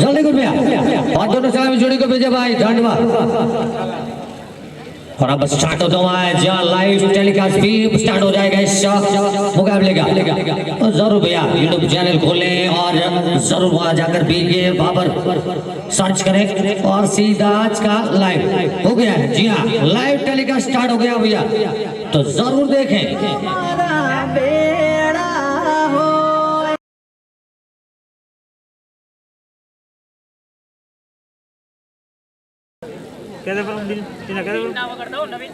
जल्दी कर भैया और दोनों सलामी जोड़ी को भेजे भाई धन्यवाद। और अब स्टार्ट होता हुआ है जहाँ लाइव टेलीकास्ट भी स्टार्ट हो जाएगा इस मुकाबले का। तो जरूर भैया यूट्यूब चैनल खोलें और जरूर वहां जाकर बीके बाबर सर्च करें और सीधा आज का लाइव हो गया है। जी हाँ लाइव टेलीकास्ट स्टार्ट हो गया भैया, तो जरूर देखें। कैसे पर दिन तीन कैसे पर नाम करता हूं नवीन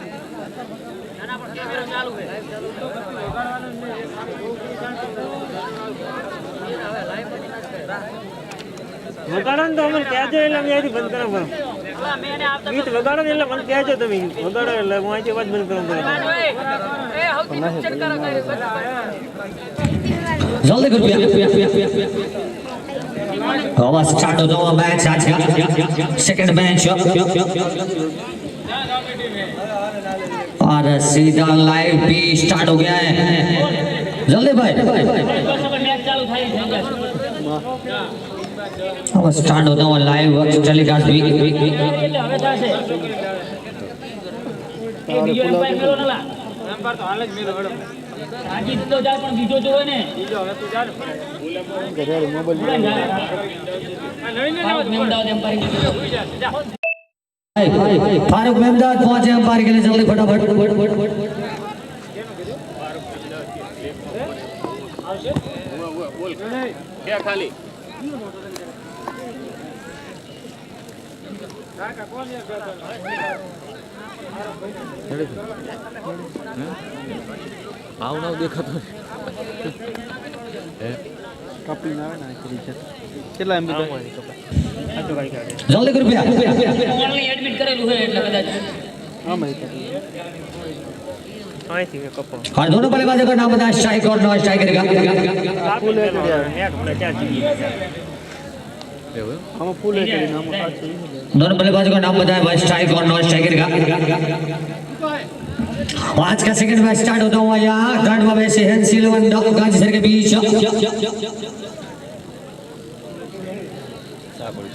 नाना पर के मेरा चालू है वगाड़न तो हम क्या जो એટલે મેં બંધ કરો બરો मैंने आप ગીત વગાડો એટલે મને કહે છો તમે વગાડો એટલે હું અહીંથી અવાજ બંધ કરું ए हम चेक करो जल्दी कर भैया। अब स्टार्ट होता हुआ मैच आज का सेकंड मैच और सीधा लाइव भी स्टार्ट हो गया है। जल्दी भाई अब स्टार्ट होता हुआ लाइव टेलीकास्ट भी आजी तो जा पण बीजो जो है ने बीजो હવે તું જા ઘરે મોબાઈલ મેમદાદ એમ્પાયર फारूक मेमदाद पहुंचे अंपायर के लिए। जल्दी फटाफट बोल क्या खाली काका कौन આવ ના દેખાતો કપી ના આવે ને કરી છે કેટલા એમબી આ તો ગાડી કાઢે जल्दी कर भैया। ઓનલાઈન એડમિટ કરેલું છે એટલે કદાચ હા ભાઈ આઈ થી કપો और दोनों बल्लेबाजों का नाम बताएं, स्ट्राइक और नॉन स्ट्राइकर का। ફૂલ એ કરી નેટ મને ચાર જીબી એવું हम फुल है करी नाम का दोनों बल्लेबाजों का नाम बताएं भाई, स्ट्राइक और नॉन स्ट्राइकर का। आज का सेकंड मैच स्टार्ट होता हुआ यहाँ ग्रांड बाबे से सिलवन गाजीसर के बीच।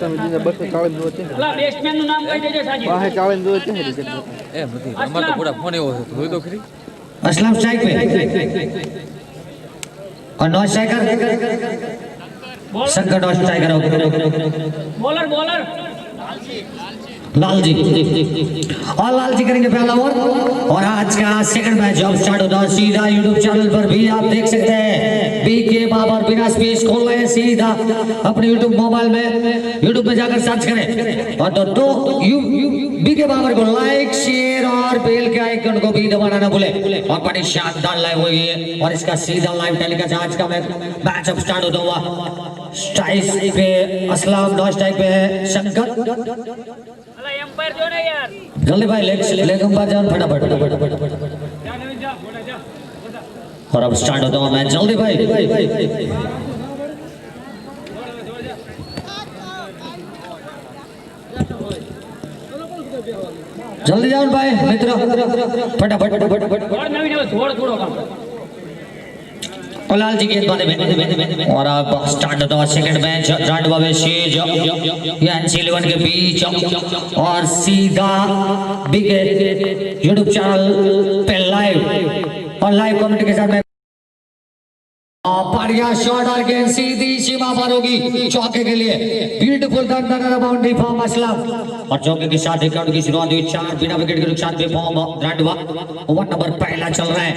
તમે જે 240 દો છે પેલા બેટ્સમેન નું નામ કહી દેજો સાજી વાહે 40 દો છે રિજેક્ટ એ નથી અમાર તો પૂરા ફોન એવો હતો જોઈ તો ખરી असलम स्ट्राइक पे और नॉन स्ट्राइकर संकट non striker bowler bowler Lal ji और लाल जी करेंगे पहला ओवर। और आज का सेकंड मैच जब स्टार्ट होता है सीधा यूट्यूब चैनल पर भी आप देख सकते हैं बीके बाबर बिना स्पेस खोल रहे हैं सीधा अपने यूट्यूब मोबाइल में यूट्यूब में जाकर सर्च करें और तो बीके बाबर को लाइक शेयर और बेल के आइकन को भी दबाना ना भूले। और बड़ी शानदार लाइव हुई है और इसका सीधा लाइव टेलीकास्ट आज का मैच अब स्टार्ट होता हुआ स्ट्राइक पे असलम, नॉन स्ट्राइक पे है शंकर। અલા એમ્પાયર જો ને યાર जल्दी भाई लेग अंपायर जाओ फटाफट। जा नवीन जा बोला जा और अब स्टार्ट होता हुआ मैच। जल्दी भाई जल्दी जाओ भाई मित्र फटाफट और नवीन थोड़ा थोड़ा काम और लाल जी गेंदबाजी में। और अब स्टार्ट होता है सेकंड मैच ग्रांड बाबे शेज या सिलवन के बीच और सीधा बीके यूट्यूब चैनल पे लाइव और लाइव कमेंट के साथ बढ़िया शॉट और गेंद सीधी सीमा पर होगी चौके के लिए। ब्यूटीफुल बाउंड्री फॉर्म असलम और चौके के साथ एक राउंड की शुरुआत हुई 4 बिना विकेट के नुकसान पे फॉर्म ग्रांडवा ओवर नंबर पहला चल रहा है।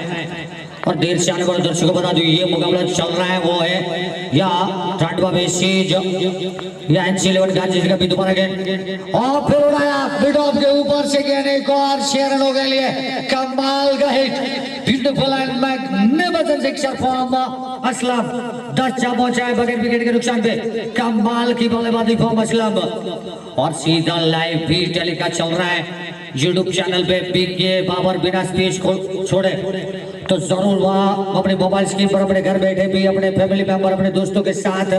और देर से आने वाले दर्शकों को बता दूं ये मुकाबला चल रहा है वो है या ग्रांडवा बेसीज या एनसी11 गाजीसर का भी दोबारा गेंद और फिर उड़ाया मिड ऑफ के ऊपर से गेंद एक और शेरनों के लिए कमाल का hit. Beautiful and magnificent sixer form Aslam 10 जा पहुंचाए बगैर विकेट के नुकसान पे। कमाल की बल्लेबाजी फॉर्म असलम और सीधा लाइव भी टेलीकास्ट चल रहा है यूट्यूब चैनल पे बीके बाबर बिना स्पेस को छोड़े तो जरूर वहाँ अपने मोबाइल स्क्रीन पर अपने घर बैठे भी अपने फैमिली मेंबर अपने दोस्तों के साथ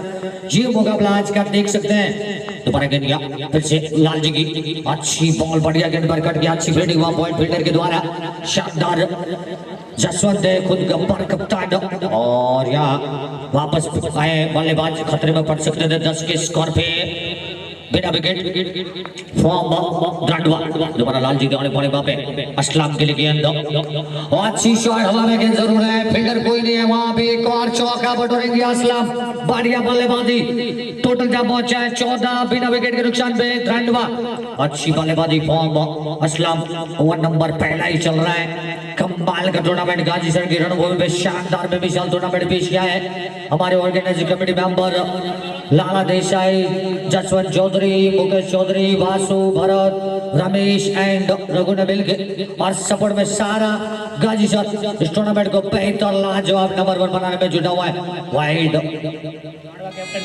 ये मुकाबला आज का देख सकते हैं। तो दोबारा गेंद गया फिर से लाल जी की अच्छी बॉल बढ़िया गेंद पर कट गया अच्छी फील्डिंग हुआ पॉइंट फील्डर के द्वारा शानदार जसवंत है खुद गब्बर कप्तान और यहाँ वापस आए बल्लेबाज खतरे में पड़ सकते थे 10 के स्कोर पे बिना विकेट फॉर्म रंडवा दोबारा लाल जी के पड़े वहां पे असलाम के लिए गेंद और अच्छी शॉट हवा में गेंद जरूर है फील्डर कोई नहीं है वहां पे एक और चौका बटोरेंगे असलाम बढ़िया बल्लेबाजी टोटल जब पहुंचा है 14 बिना विकेट के नुकसान पे रंडवा अच्छी बल्लेबाजी फॉर्म असलाम ओवर नंबर पहला ही चल रहा है कमाल का टूर्नामेंट गाजीसर की रणभूमि में शानदार में विशाल टूर्नामेंट पेश किया है हमारे organising committee member Lala Desai Jaswant Chaudhary Mukesh Chaudhary Vasu Bharat Ramesh and Raghu ने मिलकर और सपोर्ट में सारा गाजीसर इस टूर्नामेंट को बेहतर लाजवाब नंबर 1 बनाने में जुटा हुआ है वाइड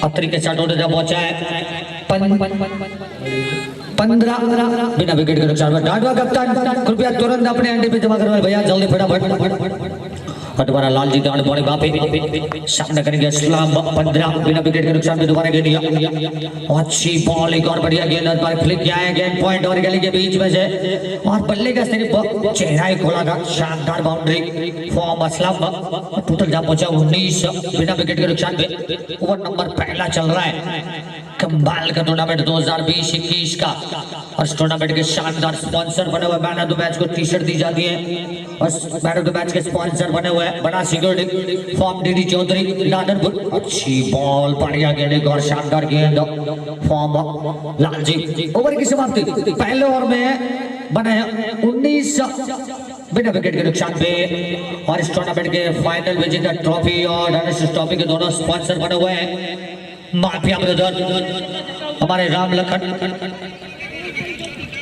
अत्री के साथ जब पहुंचा है 15 बिना विकेट के नुकसान में डांडवा कप्तान कृपया तुरंत अपने अंडे पे जमा करवाए भैया जल्दी फटाफट और दोबारा लाल जी दाड़ बॉल वापे सामने करेंगे इस्लाम 15 बिना विकेट के नुकसान पे दोबारा गेंद अच्छी बॉल एक और बढ़िया गेंद पर फ्लिक किया है गेंद पॉइंट और गली के बीच में से और बल्ले का सिर्फ चेहरा ही खोला था शानदार बाउंड्री फॉर्म असलम टोटल जब पहुंचा 19 बिना विकेट के नुकसान पे ओवर नंबर पहला चल रहा है कमाल का टूर्नामेंट 2020-21 का और इस टूर्नामेंट के शानदार स्पॉन्सर बने हुए मैन ऑफ द मैच को टी-शर्ट दी जाती है और मैन ऑफ द मैच के स्पॉन्सर बने हुए बड़ा security firm DD Chaudhary Nadanpur अच्छी बॉल बढ़िया गेंद और शानदार गेंद फॉर्म लाल जी ओवर की समाप्ति पहले ओवर में बने 19 बिना विकेट के नुकसान पे और इस टूर्नामेंट के फाइनल विजेता ट्रॉफी और डायनेस्टी ट्रॉफी के दोनों स्पॉन्सर बने हुए हैं माफिया ब्रदर हमारे राम लखन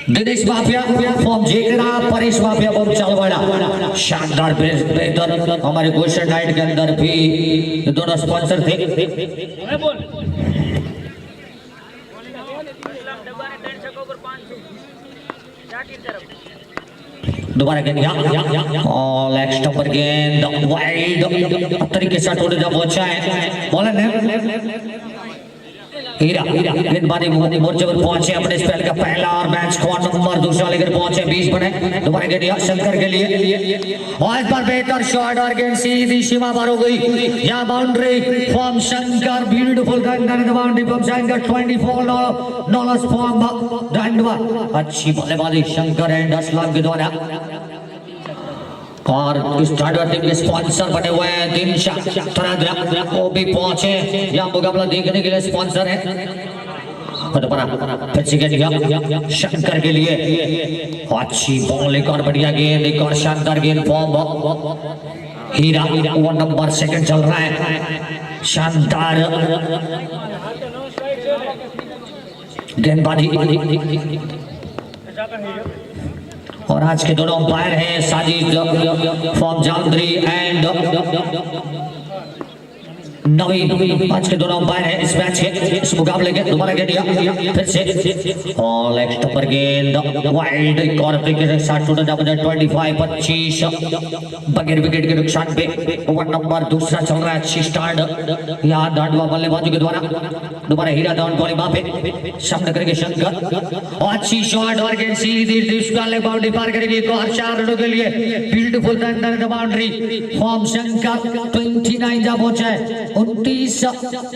दिनेश माफिया फॉर्म जेकरा परेश माफिया बम चलवाड़ा शानदार बेहतर हमारे गोल्डन नाइट के अंदर भी दोनों स्पॉन्सर थे दोबारा गेंद और लेग स्टंप पर गेंद वाइड तरीके से टोटे जब पहुंचा है बॉलर ने हीरा गेंदबाजी मोर्चे पर पहुंचे अपने स्पेल का पहला और मैच को नंबर दूसरा लेकर पहुंचे 20 बने दोबारा गेंद शंकर के लिए और इस बार बेहतर शॉट और गेंद सीधी सीमा पार हो गई यहां boundary from Shankar beautiful boundary from Shankar 24 no loss from Randwa अच्छी बल्लेबाजी शंकर एंड असलम के द्वारा और इस टीम के स्पॉन्सर बने हुए हैं दिनशाह तरादरा वो भी पहुंचे यहाँ मुकाबला देखने के लिए स्पॉन्सर है शंकर के लिए अच्छी बॉल एक और बढ़िया गेंद एक और शानदार गेंद फॉर्म हीरा ओवर नंबर सेकंड चल रहा है शानदार गेंदबाजी और आज के दोनों अंपायर हैं साजिद फॉर्म जामद्री एंड नवीन आज के दोनों अंपायर हैं इस मैच के इस मुकाबले के दोबारा गेंद फिर से और लेग स्टंप पर गेंद वाइड एक और तरीके से 60 टोटल 25 बगैर विकेट के नुकसान पे ओवर नंबर दूसरा चल रहा है अच्छी स्टार्ट यहाँ दांडवा बल्लेबाजों के द्वारा दोबारा हीरा डाउन बॉल वहां पे सामने करेंगे शंकर और अच्छी शॉट और गेंद सीधी वाले बाउंड्री पार करेगी एक और 4 रनों के लिए beautiful under the boundary form Shankar 29 जा पहुंचा है 29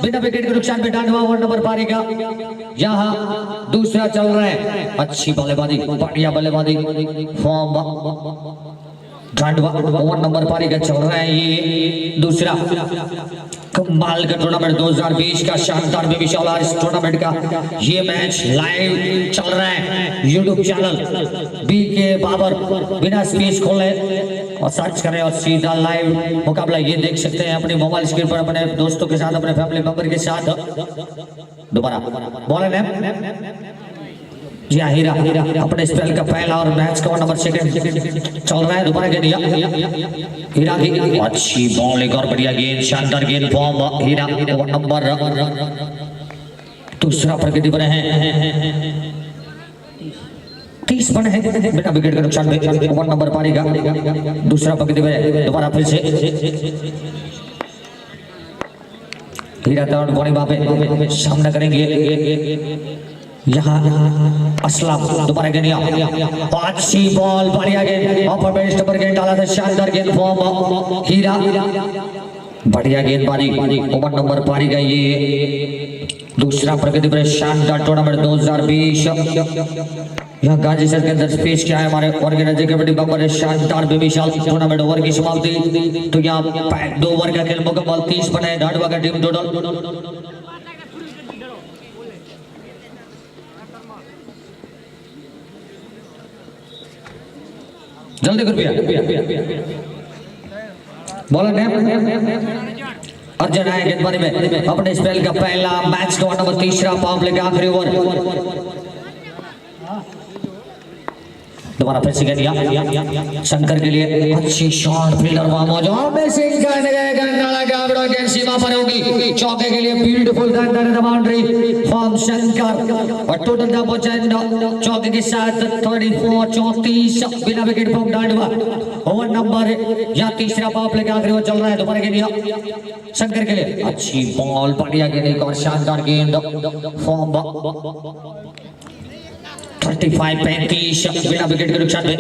बिना विकेट के नुकसान पे डांडवा ओवर नंबर पारेगा यहाँ दूसरा चल रहा है अच्छी बल्लेबाजी बढ़िया बल्लेबाजी फॉर्म डांडवा ओवर नंबर पारेगा चल रहा है ये दूसरा कमाल का टूर्नामेंट 2020 का शानदार में विशाल इस टूर्नामेंट का ये मैच लाइव चल रहा है यूट्यूब चैनल BK बाबर बिना स्पेस खोले और सर्च करें और सीधा लाइव मुकाबला ये देख सकते हैं अपने मोबाइल स्क्रीन पर अपने दोस्तों के साथ अपने फैमिली मेंबर के साथ दोबारा बॉलर है जी हीरा अपने स्पेल का पहला और मैच का नंबर सेकंड चल रहा है दोबारा गेंद हीरा की अच्छी बॉल एक और बढ़िया गेंद शानदार गेंद फॉर्म हीरा नंबर दूसरा प्रगति बने हैं 30 बने हैं बिना विकेट के नुकसान में 1 नंबर पारेगा दूसरा प्रगति बने दोबारा फिर से हीरा टर्न बॉलिंग वहां पे सामना करेंगे यहाँ असलम दोबारा गेंद अच्छी बॉल बढ़िया गेंद अपर बेस्ट पर गेंद डाला था शानदार गेंद फॉर्म हीरा बढ़िया गेंदबाजी ओवर नंबर पारी गई ये दूसरा प्रगति पर शानदार टूर्नामेंट 2020 यहाँ गाजी सर के अंदर पेश किया है हमारे ऑर्गेनाइजर कमेटी मेंबर शानदार बेमिसाल टूर्नामेंट ओवर की समाप्ति तो यहाँ 2 ओवर का खेल मुकम्मल 30 बने ढाडवा का टीम टोटल जल्दी कर भैया बॉलर अर्जुन आए गेंदबाजी में अपने स्पेल का पहला मैच का नंबर 3 पावर प्ले का आखिरी ओवर दोबारा फिर से गेंद शंकर के लिए अच्छी शॉट फील्डर वहां मौजूद सीमा पर होगी चौके के लिए ब्यूटीफुल बाउंड्री फ्रॉम शंकर और टोटल चौके के साथ 34 बिना विकेट फ्रॉम डांडवा ओवर नंबर या तीसरा पावर प्ले का आखिरी ओवर चल रहा है दोबारा गेंद शंकर के लिए अच्छी बॉल बढ़िया गेंद और शानदार गेंद फ्रॉम 35-35 बिना विकेट के नुकसान में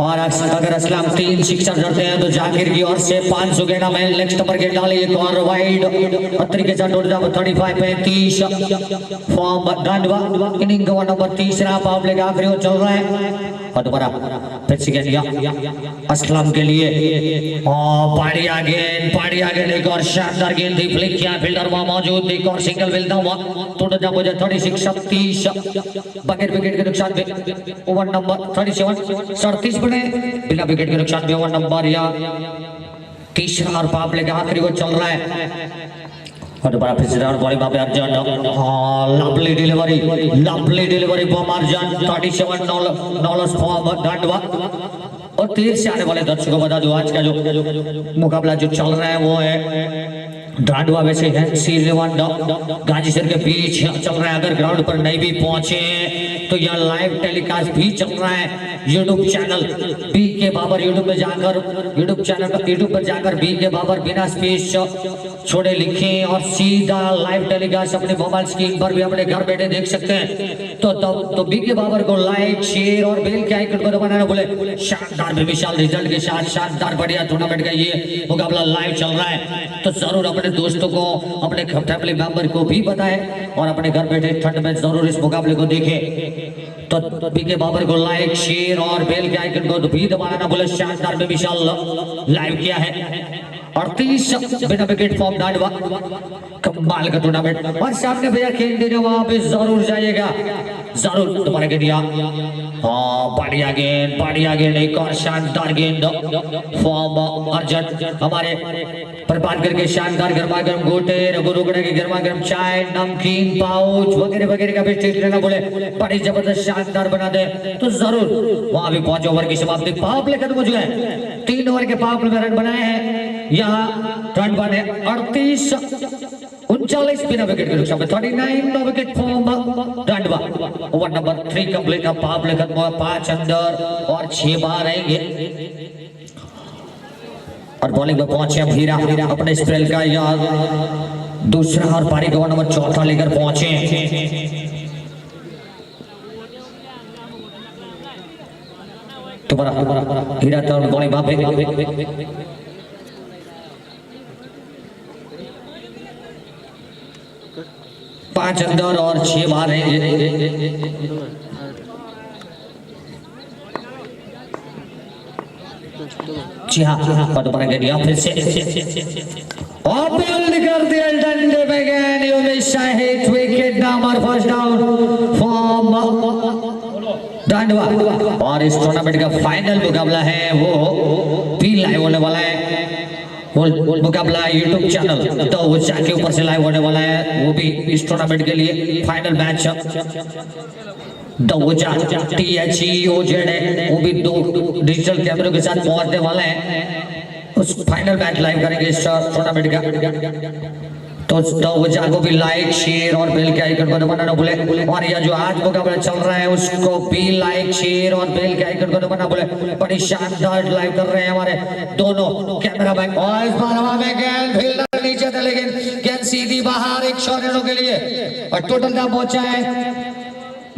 और अगर असलम 3 सिक्सर जड़ते हैं तो जाकिर की ओर से 500 गेंदा में नेक्स्ट पर गेंद डाली एक और वाइड तरीके से टोटल 35-35 फॉर्म डांडवा इनिंग का नंबर 3 पावर प्ले का आखिरी ओवर चल रहा है और दोबारा फिर से गेंद असलम के लिए बढ़िया गेंद एक और शानदार गेंद थी फ्लिक किया फील्डर वहां मौजूद एक और सिंगल मिलता हुआ टोटल 36-37 बगैर विकेट के नुकसान में ओवर नंबर 37 बने बिना विकेट के नुकसान में ओवर नंबर या तीसरा और पावर प्ले का आखिरी ओवर चल रहा है और दोबारा फिर से बॉलिंग पे Arjun lovely delivery from Arjun 37 no loss from Dandwa और तीर से आने वाले दर्शकों को बता दो आज का जो मुकाबला जो चल रहा है वो है डांडवा वैसे है सीजन गाजी सर के बीच चल रहा है अगर ग्राउंड पर नहीं भी पहुंचे तो यह लाइव टेलीकास्ट भी चल रहा है यूट्यूब चैनल बी के बाबर यूट्यूब पर जाकर बी के बाबर बिना स्पेस छोड़े लिखे और सीधा लाइव टेलीकास्ट अपने मोबाइल स्क्रीन पर भी अपने घर बैठे देख सकते हैं तो बी के बाबर को लाइक शेयर और बेल के आइकन को दबाना बोले शानदार बेमिसाल रिजल्ट के साथ शानदार बढ़िया टूर्नामेंट का ये मुकाबला लाइव चल रहा है तो जरूर अपने दोस्तों को अपने फैमिली मेंबर को भी बताएं और अपने घर बैठे ठंड में जरूर इस मुकाबले को देखें तो बीके बाबर को लाइक शेयर और बेल के आइकन को भी दबाना ना भूले शानदार बेमिसाल लाइव किया है 38 बिना विकेट फॉर्म डांडवा कमाल का टूर्नामेंट और सामने भैया खेल देने वहां पे जरूर जाइएगा जरूर दोबारा के दिया बढ़िया गेंद एक और शानदार गेंद फॉर्म अर्जुन हमारे बर्बाद करके शानदार गर्मा गर्म गोटे रगुरुगड़े की गर्मा गर्म चाय नमकीन पाउच वगैरह का भी ट्रीट लेना बोले बड़ी जबरदस्त शानदार बना दे तो जरूर वहां भी 5 ओवर की समाप्ति पावर प्ले खत्म हो चुका है 3 ओवर के पावर प्ले में रन बनाए हैं यहाँ रन बने 39 बिना विकेट के नुकसान में 39 no wicket from Dandwa over number 3 complete का पावर प्ले खत्म हुआ 5 अंदर और 6 बाहर रहेंगे और बॉलिंग में पहुंचे अब हीरा अपने स्पेल का यार दूसरा और पारी का नंबर 4 लेकर पहुंचे दोबारा हीरा तो बॉलिंग पे 5 अंदर और 6 बाहर रहेंगे जी हाँ दोबारा दिया फिर से बॉल कर दिया डंडे पे गए Shahid wicket number first down from Dandwa और इस टूर्नामेंट का फाइनल मुकाबला है वो भी लाइव होने वाला है वो मुकाबला यूट्यूब चैनल तो वो के ऊपर से लाइव होने वाला है वो भी इस टूर्नामेंट के लिए फाइनल मैच वो भी 2 डिजिटल कैमरों के साथ पहुंचने वाला है उस फाइनल मैच लाइव करेंगे इस टूर्नामेंट का तो जागो भी लाइक शेयर और बेल के आइकन को दबाना ना भूले। और यह जो आज मुकाबला चल रहा है उसको भी लाइक शेयर और बेल के आइकन को दबाना भूले। बड़ी शानदार लाइव कर रहे हैं हमारे दोनों कैमरामैन। और इस बार हवा में गेंद फील्डर नीचे था लेकिन गेंद सीधी बाहर एक शॉट रनों के लिए। और टोटल दाम पहुंचा है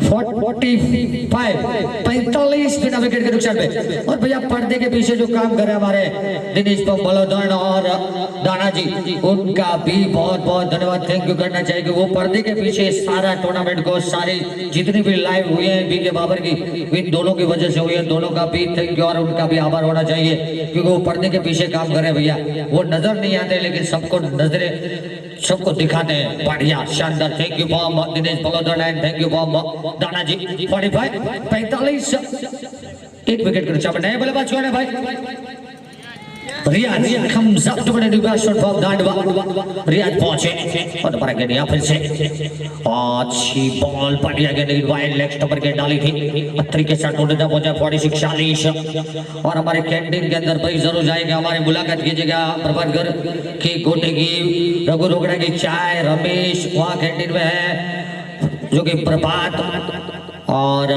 45 बिना विकेट के नुकसान पे। और भैया पर्दे के पीछे जो काम कर रहे हैं हमारे दिनेश बलोदन और दाना जी, उनका भी बहुत बहुत धन्यवाद थैंक यू करना चाहिए कि वो पर्दे के पीछे सारा टूर्नामेंट को सारी जितनी भी लाइव हुई है बीके बाबर की इन दोनों की वजह से हुई है। दोनों का भी थैंक यू और उनका भी आभार होना चाहिए क्योंकि वो पर्दे के पीछे काम कर रहे हैं भैया। वो नजर नहीं आते लेकिन सबको नजरे सबको दिखाते हैं। बढ़िया शानदार thank you from Dinesh Balodan and thank you from Dana ji. 45 एक विकेट के नुकसान नए बल्लेबाज कौन है भाई? रियाज comes up to the shot from दांडवा। रियाज पहुंचे और दोबारा गेंद यहाँ फिर से अच्छी बॉल बढ़िया गेंद वाइड लेग स्टंपर के डाली थी। अत्री के साथ उड़ता पहुंचा 46 और हमारे कैंटीन के अंदर भाई जरूर जाएगा हमारे मुलाकात कीजिएगा प्रभाकर की गोटे की रघु रोगड़ा की चाय रमेश वहाँ कैंटीन में है जो कि प्रभात और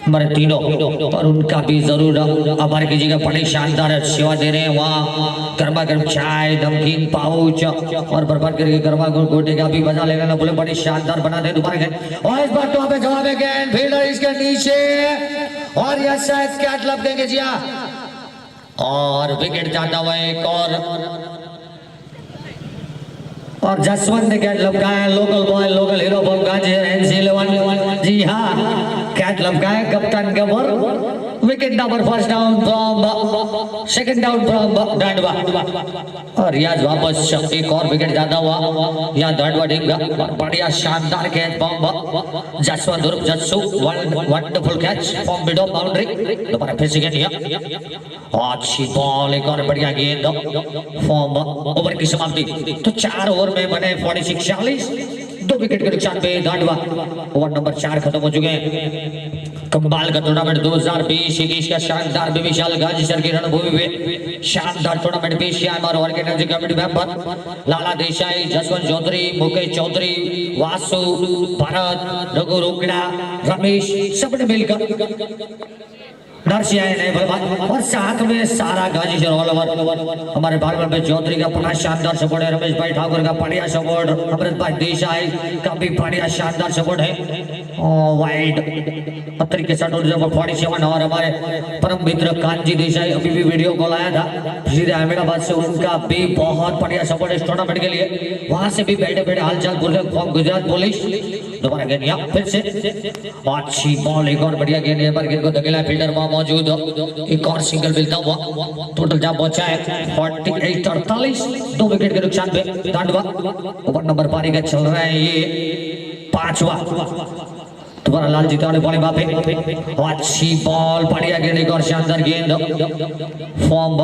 हमारे तीनों और उनका भी जरूर आभार कीजिएगा। बड़ी शानदार सेवा दे रहे हैं वहाँ गर्मा गर्म चाय नमकीन पाउच और बर्बाद करके गर्मा गर्म गोटे का भी बजा लेना ना बोले। बड़ी शानदार बना दे दोबारा गेंद और इस बार तो पे जवाब है गेंद फील्डर इसके नीचे और यह शायद कैच लग देंगे जी और विकेट जाता हुआ एक और जसवंत ने कैच लपकाया। Local boy local hero ball गाजे NC11 जी हाँ कैच लपकाया कप्तान गवर। Wicket number first down from second down from Dandwa और रियाज वापस एक और विकेट जाता हुआ यहाँ दांडवा टीम का और बढ़िया शानदार कैच फ्रॉम जसवंत उर्फ Jassu wonderful catch from mid of boundary. दोबारा फिर से गेंद अच्छी बॉल एक और बढ़िया गेंद फ्रॉम ओवर की समाप्ति। तो 4 ओवर में बने 46 2 विकेट के नुकसान पे दांडवा। ओवर नंबर 4 खत्म हो चुके हैं। कमाल का टूर्नामेंट 2020-21 का शानदार विशाल गाजीसर की रणभूमि में शानदार टूर्नामेंट पेश किया हमारे organising committee member Lala Desai Jaswant Chaudhary Mukesh Chaudhary Vasu Bharat Raghu रोकड़ा रमेश सबने मिलकर आए नहीं और साथ में सारा गाजीसर ऑल ओवर हमारे बारबर में चौधरी का बड़ा शानदार सपोर्ट है। रमेश भाई ठाकुर का बढ़िया सपोर्ट अमृत भाई देसाई का भी बढ़िया शानदार सपोर्ट है। वाइड पत्थर के साथ 47 और हमारे परम मित्र कांजी देसाई अभी भी वीडियो कॉल आया था सीधे अहमदाबाद से उनका भी बहुत बढ़िया सपोर्ट इस टूर्नामेंट के लिए। वहां से भी बैठे बैठे हालचाल बोल रहे फ्रॉम गुजरात पुलिस। दोबारा गेंद यहाँ फिर से अच्छी बॉल एक और बढ़िया गेंद है पर गेंद को धकेला फील्डर वहां मौजूद एक और सिंगल मिलता हुआ टोटल जहां पहुंचा है 48-48 2 विकेट के नुकसान पे दांडवा। ओवर नंबर 12 का चल रहा है ये 5वां। दोबारा लाल जीता वाले बॉल पे अच्छी बॉल बढ़िया गेंद एक और शानदार गेंद form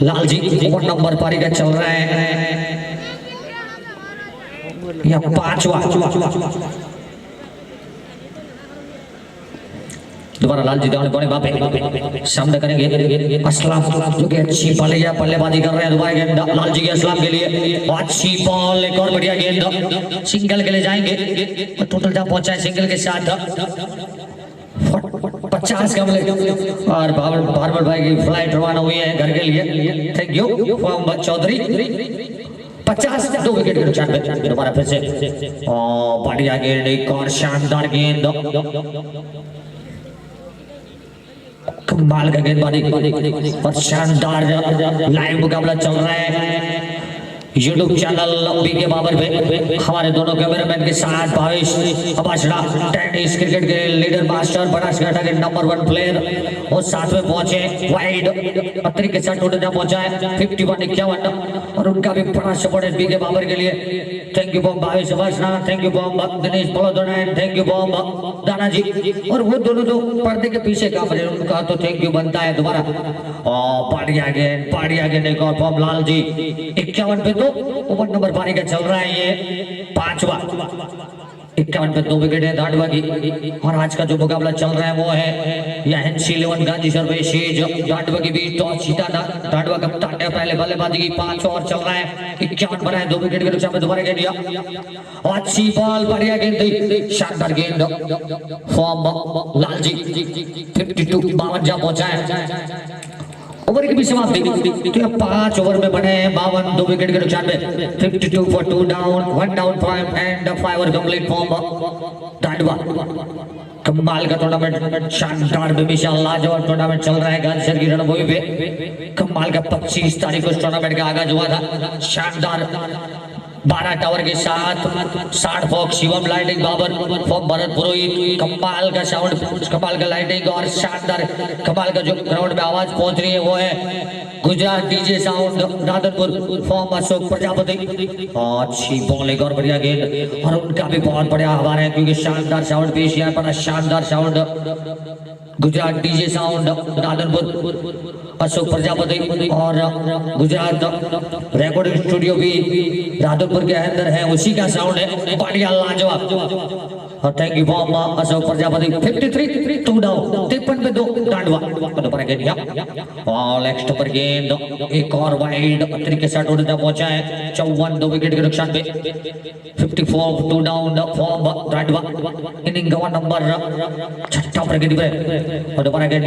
Lal ji. Over number 12 का चल रहा है या 5वां। दोबारा लाल जी दावने बड़े बापे सामने करेंगे असलम जो कि अच्छी बल्लेबाजी कर रहे हैं। दोबारा गेंद लाल जी के असलम के लिए अच्छी बॉल एक और बढ़िया गेंद सिंगल के लिए जाएंगे। टोटल जहां पहुंचा है सिंगल के साथ 50 का और बाबर भाई की फ्लाइट रवाना हुई है घर के लिए। Thank you from Chaudhary 50 2 wicket के नुकसान पे। दोबारा फिर से बढ़िया गेंद एक और शानदार गेंद कमाल का गेंदबाजी और शानदार लाइव मुकाबला चल रहा है यूट्यूब चैनल बीके बाबर पे हमारे दोनों कैमरामैन के साथ भावेश अबासड़ा टेनिस क्रिकेट के लीडर मास्टर बनासकांठा के नंबर 1 प्लेयर और साथ में पहुंचे वाइड अत्री के साथ टोटल पहुंचा है 51-51 और उनका भी बड़ा सपोर्ट है बीके बाबर के लिए। Thank you from Bhavesh Abasda thank you from Dinesh Balodan thank you from Dana ji. और वो दोनों तो पर्दे के पीछे काम रहे उनका तो थैंक यू बनता है। दोबारा बढ़िया गेंद एक और बॉम लाल जी 51 पे। तो ओवर नंबर 12 का चल रहा है ये 5वां। 51 पे 2 विकेट है दांडवा की। और आज का जो मुकाबला चल रहा है वो है यह NC11 गांधी सर्वेशेज दांडवा की बीच टॉस जीता था दांडवा कप्तान ने पहले बल्लेबाजी की 5 ओवर चल रहा है 51 बनाए 2 विकेट के नुकसान में दोबारा गेंद दिया और अच्छी बॉल बढ़िया गेंद थी शानदार गेंद फॉर्म लालजी 52 52 जा पहुंचा है ओवर की भी समाप्ति तो यह 5 ओवर में बने 52 2 विकेट के नुकसान में 52 for 2 down 1 down 5 and 5 over complete from Dandwa. कमाल का टूर्नामेंट शानदार बेमिसाल लाजवाब टूर्नामेंट चल रहा है गांधीसर की रणभूमि पे। कमाल का 25 तारीख को इस टूर्नामेंट का आगाज हुआ था शानदार 12 टावर के साथ 60 फॉक्स शिवम लाइटिंग बाबर फॉर्म भरत पुरोहित कमाल का साउंड कमाल का लाइटिंग और शानदार कमाल का जो ग्राउंड में आवाज पहुंच रही है वो है Gujarat DJ sound Nadanpur form Ashok Prajapati. अच्छी बॉलिंग और बढ़िया गेंद और उनका भी बहुत बढ़िया आभार है क्योंकि शानदार साउंड पेश किया बड़ा शानदार sound Gujarat DJ sound Nadanpur Ashok Prajapati और गुजरात रिकॉर्डिंग स्टूडियो भी राधोपुर के अंदर है उसी का साउंड है बढ़िया लाजवाब और thank you form Ashok Prajapati 53 2 down 53 पे 2 दांडवा दोबारा गेंद और नेक्स्ट पर गेंद एक और वाइड तरीके से उड़ता पहुंचा है 54 2 विकेट के नुकसान पे 54 2 डाउन फॉर्म दांडवा इनिंग का नंबर 6 पर गेंद पे और दोबारा गेंद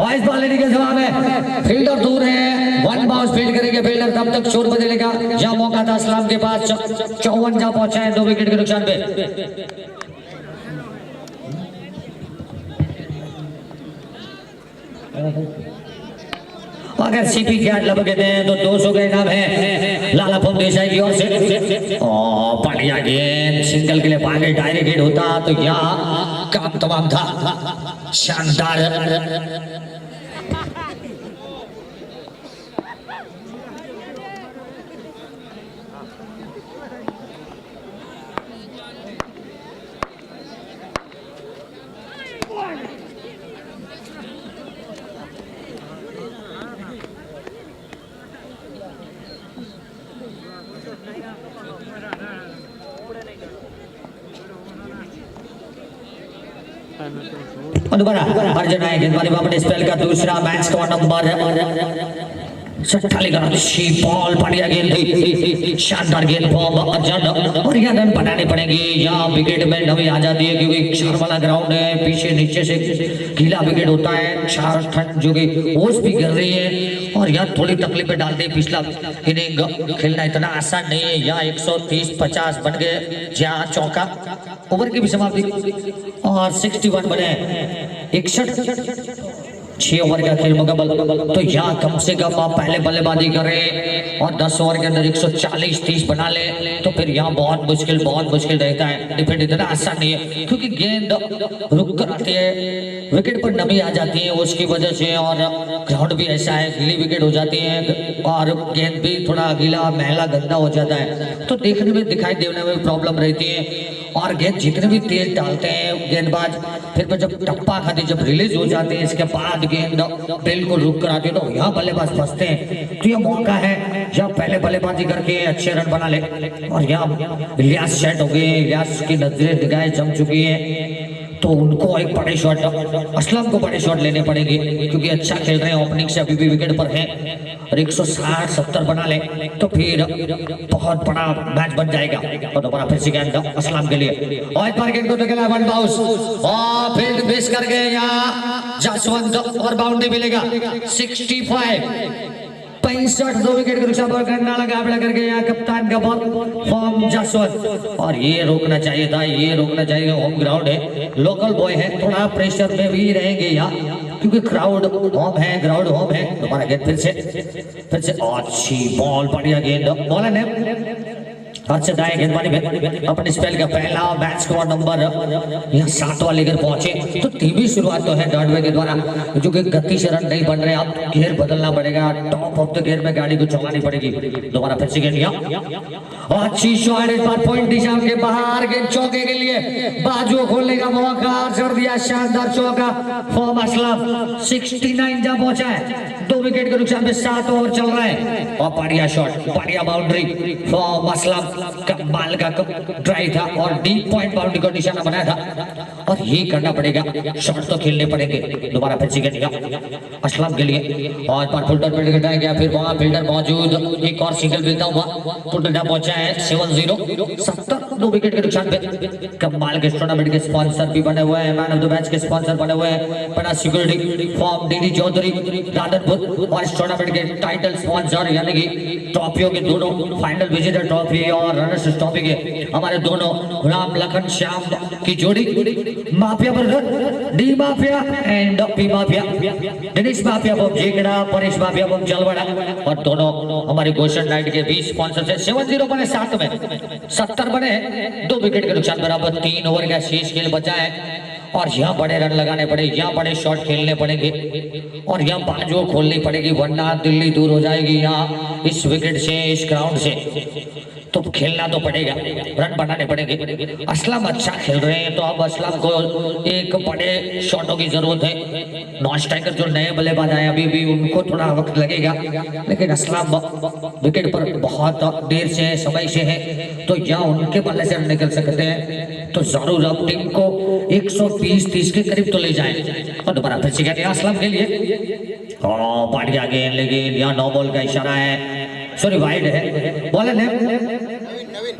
और इस बॉल के जवाब है फील्डर दूर है 1 बाउंस फील्ड करेंगे फील्डर तब तक शोर बदलेगा जहां मौका था असलाम के पास 54 जा पहुंचा है 2 विकेट के नुकसान पे। अगर सीपी कैट लपके हैं तो 200 का इनाम है लाला फॉर्म देसाई की ओर से। बढ़िया गेंद सिंगल के लिए भागे डायरेक्ट हिट होता तो यहाँ काम तमाम था शानदार। दोबारा अर्जुन आए गेंदबाजी वापस स्पेल का दूसरा मैच का नंबर अच्छी बॉल बढ़िया गेंद थी शानदार गेंद फॉर्म अर्जुन और यह रन बनाने पड़ेंगे यहाँ विकेट में नवी आ जाती है क्योंकि 4 वाला ग्राउंड है पीछे नीचे से गीला विकेट होता है 4 ठंड जो कि ओस भी गिर रही है और यहाँ थोड़ी तकलीफें डालते हैं। पिछला इनिंग खेलना इतना आसान नहीं है यहाँ 130-50 बन गए जहाँ चौका ओवर की भी समाप्ति और 61 बने 6 ओवर का खेल मुकाबला तो यहाँ कम से कम आप पहले बल्लेबाजी करें और 10 ओवर के अंदर 140-30 बना ले तो फिर यहाँ बहुत मुश्किल रहता है। डिफेंड इतना आसान नहीं है क्योंकि गेंद रुक कर आती है विकेट पर नमी आ जाती है उसकी वजह से और ग्राउंड भी ऐसा है गीली विकेट हो जाती है और गेंद भी थोड़ा गीला महला गंदा हो जाता है तो देखने में दिखाई देने में प्रॉब्लम रहती है और गेंद जितने भी तेज डालते हैं गेंदबाज फिर जब टप्पा खाते जब रिलीज हो जाते हैं इसके बाद गेंद बिल्कुल रुक कर आते हैं तो यहाँ बल्लेबाज फंसते हैं तो यह मौका है जब पहले बल्लेबाजी करके अच्छे रन बना ले और यहाँ इलियास सेट हो गए इलियास की नजरें निगाहें जम चुकी है तो उनको एक बड़े शॉट असलम को बड़े शॉट लेने पड़ेंगे क्योंकि अच्छा खेल रहे हैं ओपनिंग से अभी भी विकेट पर है और 160-70 बना ले तो फिर बहुत बड़ा मैच बन जाएगा और दोबारा फिर से गेंद असलम के लिए और इस बार गेंद को निकला 1 बाउंस और फील्ड मिस कर गए यहाँ जसवंत और बाउंड्री मिलेगा 65 2 विकेट के नुकसान पर करना लगा करके यहाँ कप्तान का बॉल फॉर्म जसवंत और ये रोकना चाहिए था ये रोकना चाहिए होम ग्राउंड है लोकल बॉय है थोड़ा प्रेशर में भी रहेंगे यहाँ क्योंकि क्राउड होम है ग्राउंड होम है। दोबारा गेंद फिर से अच्छी बॉल बढ़िया गेंद बॉल है अच्छा दाएं गेंदबाजी में अपने स्पेल का पहला मैच स्कोर नंबर यहाँ 7 वाले लेकर पहुंचे तो धीमी शुरुआत तो है दांडवे के द्वारा जो कि गति से रन नहीं बन रहे अब गियर बदलना पड़ेगा टॉप ऑफ द गियर में गाड़ी को चलानी पड़ेगी। दोबारा फिर से गेंद अच्छी शॉट इस बार पॉइंट दिशा के बाहर गेंद चौके के लिए बाजू खोलने का मौका कर दिया शानदार चौका फॉर्म असलम 69 जा पहुंचा है 2 विकेट के नुकसान पे 7 ओवर चल रहा है और बढ़िया शॉट बढ़िया बाउंड्री फॉर्म असलम कमाल का ट्राई था और डीप पॉइंट बाउंड्री का निशाना बनाया था और ये करना पड़ेगा, शॉट तो खेलने पड़ेंगे। दोबारा फिर से असलम के लिए और पर फुल टॉट फील्डर कटाया गया, फिर वहां फील्डर मौजूद, एक और सिंगल मिलता हुआ फुल टॉट पहुंचा है 7-0, 72 विकेट के नुकसान पे। कमाल के टूर्नामेंट के स्पॉन्सर भी बने हुए हैं, मैन ऑफ द मैच के स्पॉन्सर बने हुए हैं बड़ा security firm DD Chaudhary Radhanpur, और इस टूर्नामेंट के टाइटल स्पॉन्सर यानी कि ट्रॉफियों के दोनों फाइनल विजेटर ट्रॉफी और रनर्स ट्रॉफी के हमारे दोनों राम लखन श्याम की जोड़ी mafia brother, D mafia and P mafia, Dinesh mafia बम जेगड़ा, परेश माफिया बम जलवाड़ा, और दोनों हमारे गोशन नाइट के 20 स्पॉन्सर से 7-0 बने, 7 में 70 बने, 2 विकेट के नुकसान बराबर, 3 ओवर का शेष खेल बचा है और यहाँ बड़े रन लगाने पड़े, यहाँ बड़े शॉट खेलने पड़ेंगे और यहाँ बाजुओं खोलनी पड़ेगी, वरना दिल्ली दूर हो जाएगी यहाँ इस विकेट से, इस ग्राउंड से। तो खेलना तो पड़ेगा, रन बनाने पड़ेंगे। असलम अच्छा खेल रहे हैं तो अब असलम को एक बड़े शॉटों की जरूरत है। नॉन स्ट्राइकर जो नए बल्लेबाज आए अभी भी उनको थोड़ा वक्त लगेगा, लेकिन असलम विकेट पर बहुत देर से समय से है तो यहाँ उनके बल्ले से निकल सकते हैं, तो जरूर अब टीम को 120-30 के करीब तो ले जाए। और दोबारा फिर से कहते हैं असलम के लिए बढ़िया गेंद, लेकिन यहाँ 9 बॉल का इशारा है, सॉरी वाइड है, बॉलर है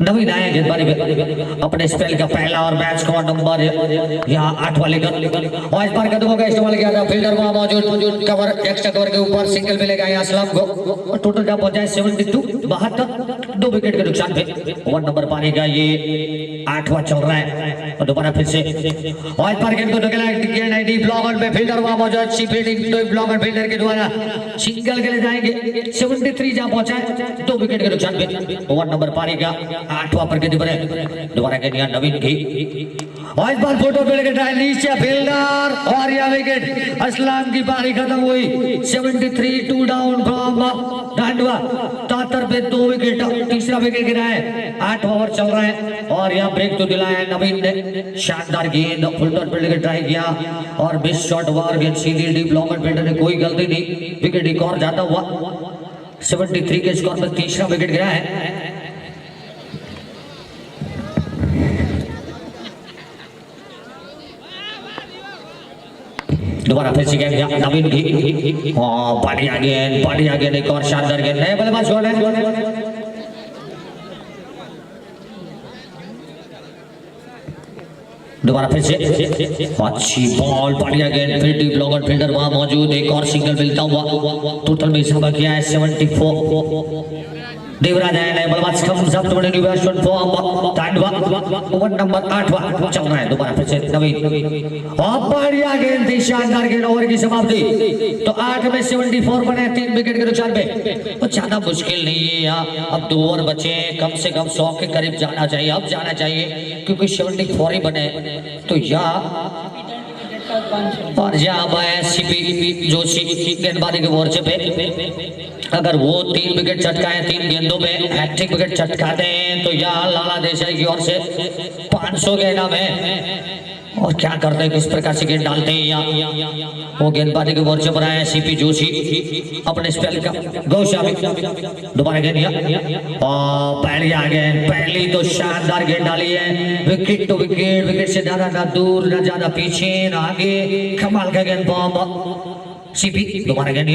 नवीन आए गेंदबाजी में अपने स्पेल का पहला और मैच का नंबर यहाँ 8 वाले का, और इस बार कदमों का इस्तेमाल किया था, फील्डर वहां मौजूद, कवर एक्स्ट्रा कवर के ऊपर सिंगल मिलेगा यहाँ असलम को और टोटल जब पहुंचा है 72, 72, 2 विकेट के नुकसान पे। ओवर नंबर पाने का ये 8वां चल रहा है और दोबारा फिर से और इस बार गेंद को निकला डीप लॉन्ग ऑन पे, फील्डर वहां मौजूद, सीपीडी लॉन्ग ऑन फील्डर के द्वारा सिंगल के लिए जाएंगे, 73 जहां पहुंचा है 2 विकेट के नुकसान पे। ओवर नंबर पाने का 8वां पर गेंद बने, दोबारा गेंद यहाँ नवीन की और इस बार फोटो फील्ड के ट्रायल नीचे फील्डर और यह विकेट, असलम की पारी खत्म हुई 73, 2 डाउन फ्रॉम डांडवा, 73 पे 2 विकेट, तीसरा विकेट गिरा है, 8वां ओवर चल रहा है और यहाँ ब्रेक तो दिलाया है नवीन ने, शानदार गेंद फुल टॉट फील्ड के ट्राई किया और मिस शॉट हुआ और गेंद सीधी डीप लॉन्ग ऑन फील्डर ने कोई गलती नहीं, विकेट एक और जाता हुआ 73 के स्कोर पर तीसरा विकेट गिरा है। दोबारा फिर से गेंद नवीन की बढ़िया गेंद एक और शानदार गेंद, नए बल्लेबाज कौन है? दोबारा फिर से अच्छी बॉल, बढ़िया गेंद, फिर डीप लॉन्ग ऑन फील्डर वहां मौजूद, एक और सिंगल मिलता हुआ, टोटल में हिसाब किया है 74। देवराज है नए बल्लेबाज कम सब बड़े डिवीजन फॉर्म तांडवा, ओवर नंबर 8वां चल रहा है। दोबारा फिर से नवीन और बढ़िया गेंद थी, शानदार गेंद, ओवर की समाप्ति, तो 8 में 74 बने, 3 विकेट के नुकसान पे। तो ज्यादा मुश्किल नहीं है यहाँ, अब 2 ओवर बचे, कम से कम 100 के करीब जाना चाहिए, अब जाना चाहिए क्योंकि 74 ही बने, तो यहाँ और यहाँ सीपी जोशी गेंदबाजी के मोर्चे पे अगर वो 3 विकेट चटकाए 3 गेंदों में हैट्रिक विकेट चटका दें तो यहाँ लाला देसाई की ओर से 500 के इनाम है। और क्या करते हैं, किस प्रकार से गेंद डालते हैं यहाँ, वो गेंदबाजी के मोर्चे पर आए सीपी जोशी अपने स्पेल का गौशामी, दोबारा गेंद और पहली तो शानदार गेंद डाली है, विकेट तो विकेट, विकेट से ज्यादा ना दूर ना ज्यादा पीछे ना आगे, कमाल का गेंद बॉम्ब सीपी, दोबारा गेंद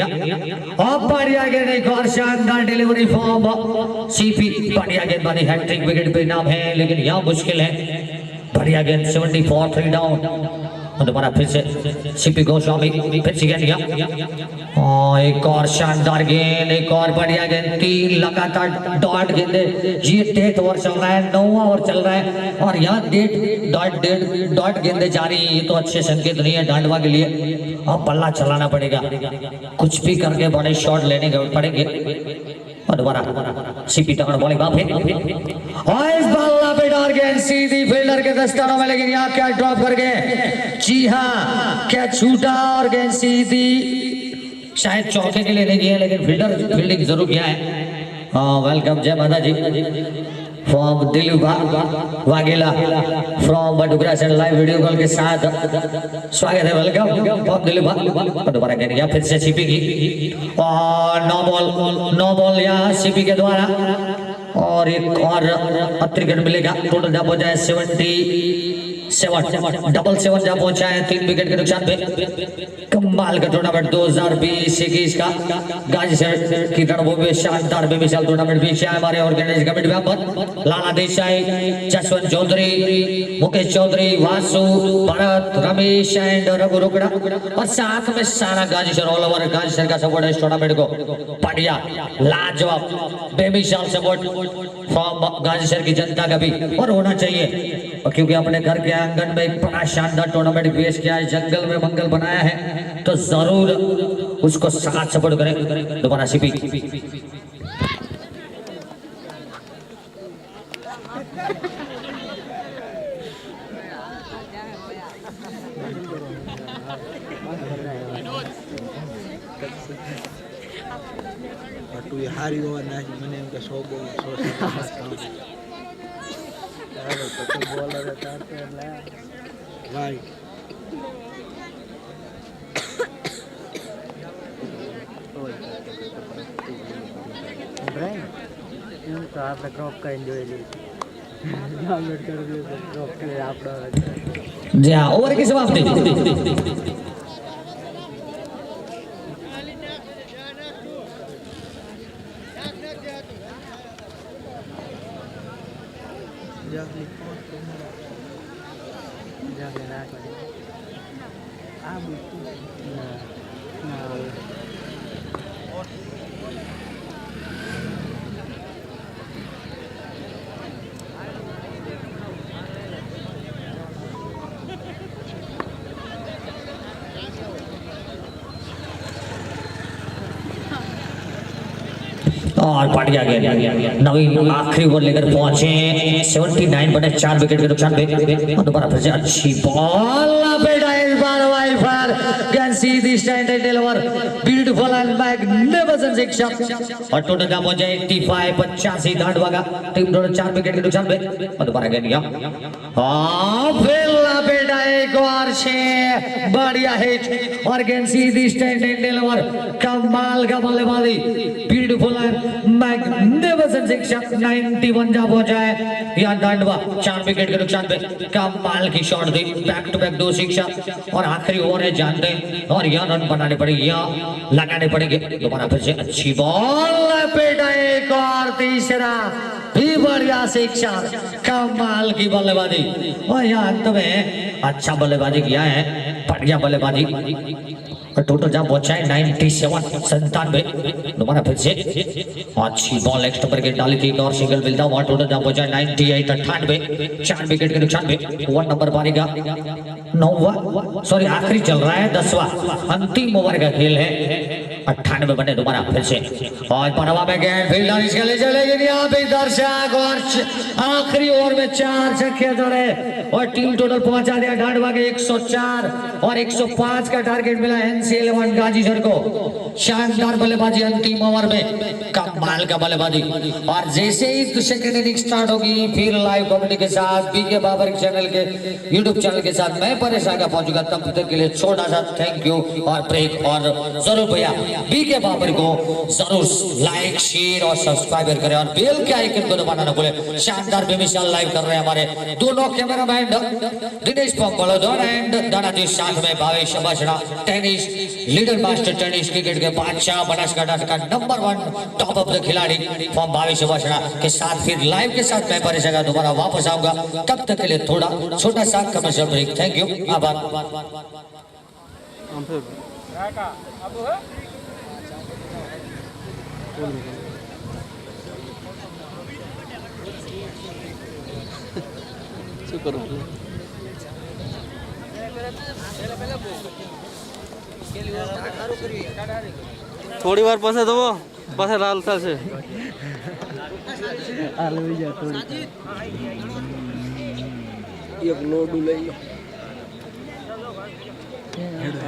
और बढ़िया गेंद, एक और शानदार डिलीवरी फॉर्म सीपी, बढ़िया गेंदबाजी, हैट्रिक विकेट पे नाम है, लेकिन यहाँ मुश्किल है, बढ़िया गेंद 74, 3 डाउन और दोबारा फिर से सीपी गोस्वामी, फिर से गेंद और एक और शानदार गेंद, एक और बढ़िया गेंद, 3 लगातार डॉट गेंदे, ये 8 ओवर चल रहा है, 9वां ओवर चल रहा है और यहाँ डॉट गेंदे जारी, ये तो अच्छे संकेत नहीं है डांडवा के लिए, अब पल्ला चलाना पड़ेगा, कुछ भी करके बड़े शॉट लेने पड़ेंगे। और दोबारा सीपी टर्न बॉलिंग और इस बल्ला पे डाल गेंद सीधी फील्डर के दस्तानों में, लेकिन यहाँ क्या ड्रॉप कर गए, जी हाँ क्या छूटा और गेंद सीधी, शायद चौके के लिए नहीं गया लेकिन फील्डिंग जरूर किया है। वेलकम जय माता जी फ्रॉम दिलीप वाघेला फ्रॉम बटुकरा से लाइव वीडियो कॉल के साथ स्वागत है, वेलकम फ्रॉम दिलीप। दोबारा करेंगे फिर से सीपी की और नो बॉल यहाँ सीपी के द्वारा और एक और अतिरिक्त मिलेगा। टोटल जहाँ पहुंचा है 77 डबल 7 जहाँ पहुंचा है 3 विकेट के नुकसान पे। कमाल का टूर्नामेंट 2020-21 का गाजीपुर की रणभूमि में शानदार बेमिसाल टूर्नामेंट भी है। हमारे organise committee member Lala Desai, Jaswant Chaudhary, Mukesh Chaudhary, Vasu, Bharat, Ramesh and Raghu Rokda और साथ में सारा गाजीपुर ऑल ओवर गाजीपुर का सपोर्ट है इस टूर्नामेंट को। बढ़िया लाजवाब बेमिसाल सपोर्ट फ्रॉम गाजीपुर की जनता का भी और होना चाहिए, क्योंकि अपने घर के आंगन में एक बड़ा शानदार टूर्नामेंट पेश किया है, जंगल में मंगल बनाया है, तो जरूर उसको साथ सपोर्ट करें। दोबारा सीपी तू हारी ओवर ना मैंने उनका 100 बॉल 100 बॉलर राइट तो आपने क्रॉप का एंजॉय ली डाउनलोड कर दिया तो क्रॉप के लिए आप जी हाँ, ओवर की समाप्ति। और बढ़ गया नवीन आखिरी ओवर लेकर पहुंचे 79 बटे 4 विकेट के नुकसान पे। और दोबारा फिर से अच्छी बॉल बेटा इस बार wide fire can see this standard deliver beautiful and magnificent six और टोटल का पहुंचे 85 85 Dandwa team total 4 wicket के नुकसान पे। और दोबारा गेंद गया हां बेला बेटा एक और से बढ़िया हिट और can see this standard deliver कमाल का बल्लेबाजी ब्यूटीफुल एंड मैग्निफिसेंट सिक्स 91 जा पहुंचा है यहां डांडवा 4 विकेट के नुकसान पे। कमाल की शॉट थी, बैक टू बैक 2 सिक्स और आखिरी ओवर है जानते हैं और यहाँ रन बनाने पड़ेंगे, यहाँ लगाने पड़ेंगे। दोबारा फिर से अच्छी बॉल बेटा एक और तीसरा भी बढ़िया शिक्षा कमाल की बल्लेबाजी और यहाँ अंत में अच्छा बल्लेबाजी किया है, बढ़िया बल्लेबाजी और टोटल जहां पहुंचा है 97 दोबारा फिर से अच्छी बॉल एक्स्ट्रा पर डाली थी और सिंगल मिलता वहां टोटल जहां पहुंचा है 98 4 विकेट के नुकसान पे। 1 नंबर पारी का 9वां सॉरी आखिरी चल रहा है 10वां अंतिम ओवर का खेल है 98 बने। दोबारा फिर से और परवा में गेंद फील्डर इसके लिए चलेगी यहाँ पे दर्शक और आखिरी ओवर में 4 छक्के जड़े और टीम टोटल पहुंचा दिया ढांडवा के 104 और 105 का टारगेट मिला NC11 गाजीपुर को। शानदार बल्लेबाजी अंतिम ओवर में, कमाल का बल्लेबाजी और जैसे ही सेकंड इनिंग स्टार्ट होगी फिर लाइव कमेंट्री के साथ बीके बाबर चैनल के यूट्यूब चैनल के साथ मैं परेश आगे पहुंचूंगा। तब तक के लिए छोटा सा थैंक यू और ब्रेक और जरूर भैया बीके बाबर को जरूर लाइक शेयर और सब्सक्राइब करें और बेल के आइकन को दबाना ना भूलें। शानदार बेमिसाल लाइव कर रहे हैं हमारे दोनों कैमरामैन दिनेश पंगोलधर एंड दानाजी साथ में Bhavesh Basda tennis leader master tennis cricket के बादशाह बनासकांठा का नंबर 1 टॉप ऑफ द खिलाड़ी फॉर्म भावेश बसड़ा के साथ फिर लाइव के साथ मैं परेश आगे दोबारा वापस आऊंगा। तब तक के लिए थोड़ा छोटा सा कमर्शियल ब्रेक। थैंक यू आभार। થોડી વાર પાસે તો પાસે લાલ થશે હાલ લઈ જા થોડી એક લોડું લઈ લો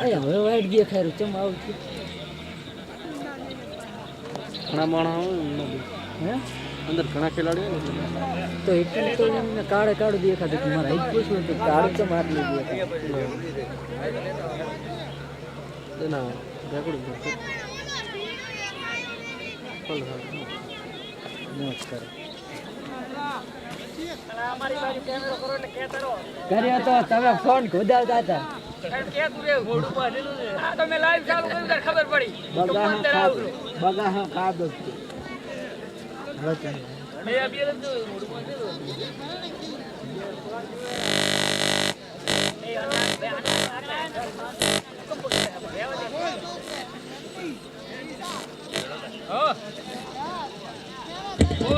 આયા હવે વાઈટ દેખાય રહ્યું ચમ આવું છે ઘણા માણસ હે અંદર ઘણા ખેલાડીઓ તો એટલે તો એમને કાળે કાળું દેખાતું કે મારા એક પૂછવું તો કાળું ચમ આટલું દેખાય ના રેકોર્ડિંગ નમસ્કાર કર્યો તો તમે ફોન ખોદાવતા હતા બગા ખાધો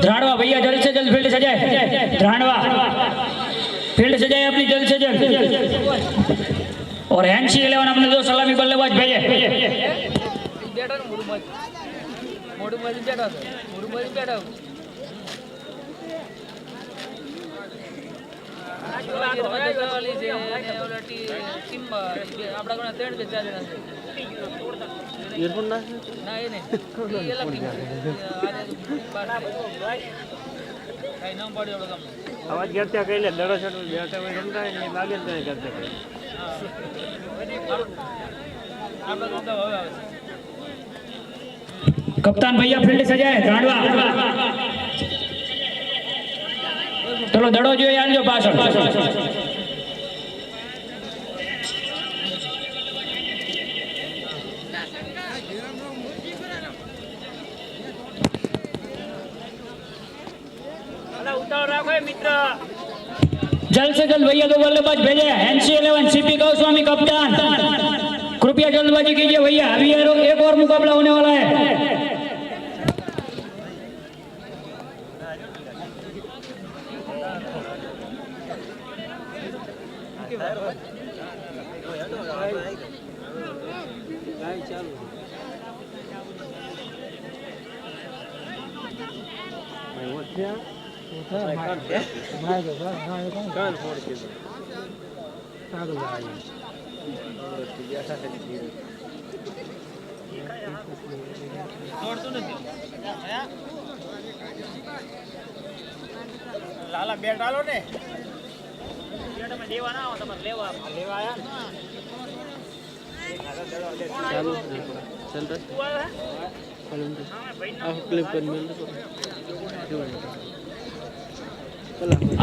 ध्राड़वा भैया जल्द से जल्द फील्ड सजाए, ध्राड़वा फील्ड सजाए अपनी जल्द से जल्द। और हैंसी 11 अपने दो सलामी बल्लेबाज भेजे। ઈયરફોન ના અવાજ કરતા કઈ લે દડો છોડ બેઠા હોય રમતા ને લાગે ને કરતા कप्तान भैया फील्ड सजाए, ध्राड़वा चलो दड़ो जो यार जो पाछળ जल्द से जल्द भैया दो बल्लेबाज भेजे। हैंसी 11 सीपी गोस्वामी कप्तान, कृपया जल्दबाजी कीजिए भैया, अभी एक और मुकाबला होने वाला है। લાલા બેટ આલો ને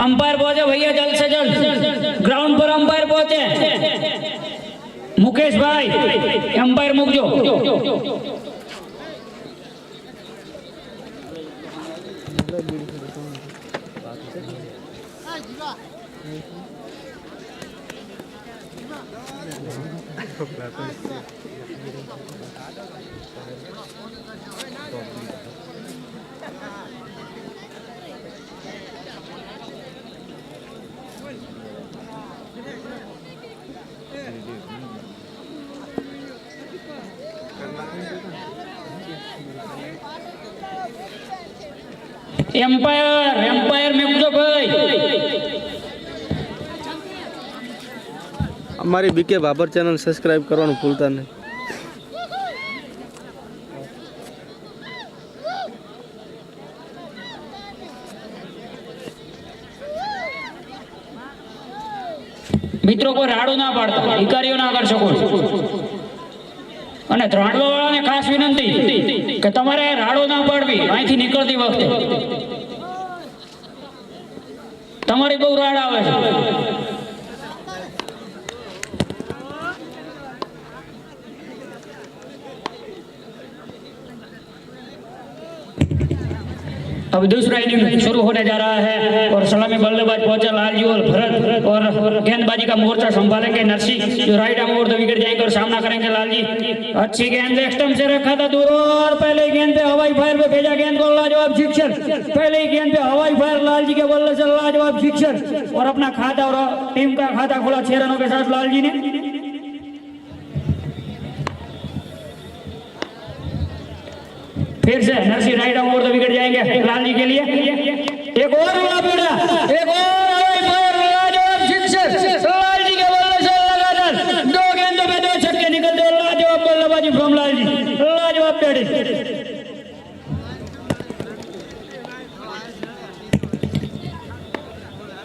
अंपायर पहुंचे भैया जल्द से जल्द, ग्राउंड पर अंपायर पहुंचे। मुकेश भाई अंपायर मुकजो। एम्पायर में मुझे भाई અમારી બીકે બાબર ચેનલ સબસ્ક્રાઇબ કરવાનું ભૂલતા નહીં। मित्रों को राड़ो ना पाड़ता, अधिकारियों ना कर सको। અને ધ્રાડવા વાળાને ખાસ વિનંતી કે તમારે રાડો ના પાડવી, અહીંથી નીકળતી વખતે તમારી બહુ રાડ આવે છે। अब दूसरा इनिंग शुरू होने जा रहा है और सलामी बल्लेबाज पहुंचा लालजी और भरत और गेंदबाजी का मोर्चा संभालेंगे नरसी, जो right arm over the wicket जाएंगे और सामना करेंगे लालजी। अच्छी गेंद लेग स्टंप से रखा था दूर और पहले ही गेंद पे हवाई फायर पे भेजा गेंद को, लाजवाब सिक्सर। पहले ही गेंद पे हवाई फायर लालजी के बल्ले से लाजवाब सिक्सर और अपना खाता और टीम का खाता खोला 6 रनों के साथ लालजी ने। फिर से Narsi right arm over the wicket जाएंगे लालजी के लिए। एक और बेटा, एक और लाजवाब सिक्सर लालजी के बल्ले से लगातार 2 गेंदों पे 2 छक्के निकलते और लाजवाब बल्लेबाजी फ्रॉम लालजी, लाजवाब बैटिंग।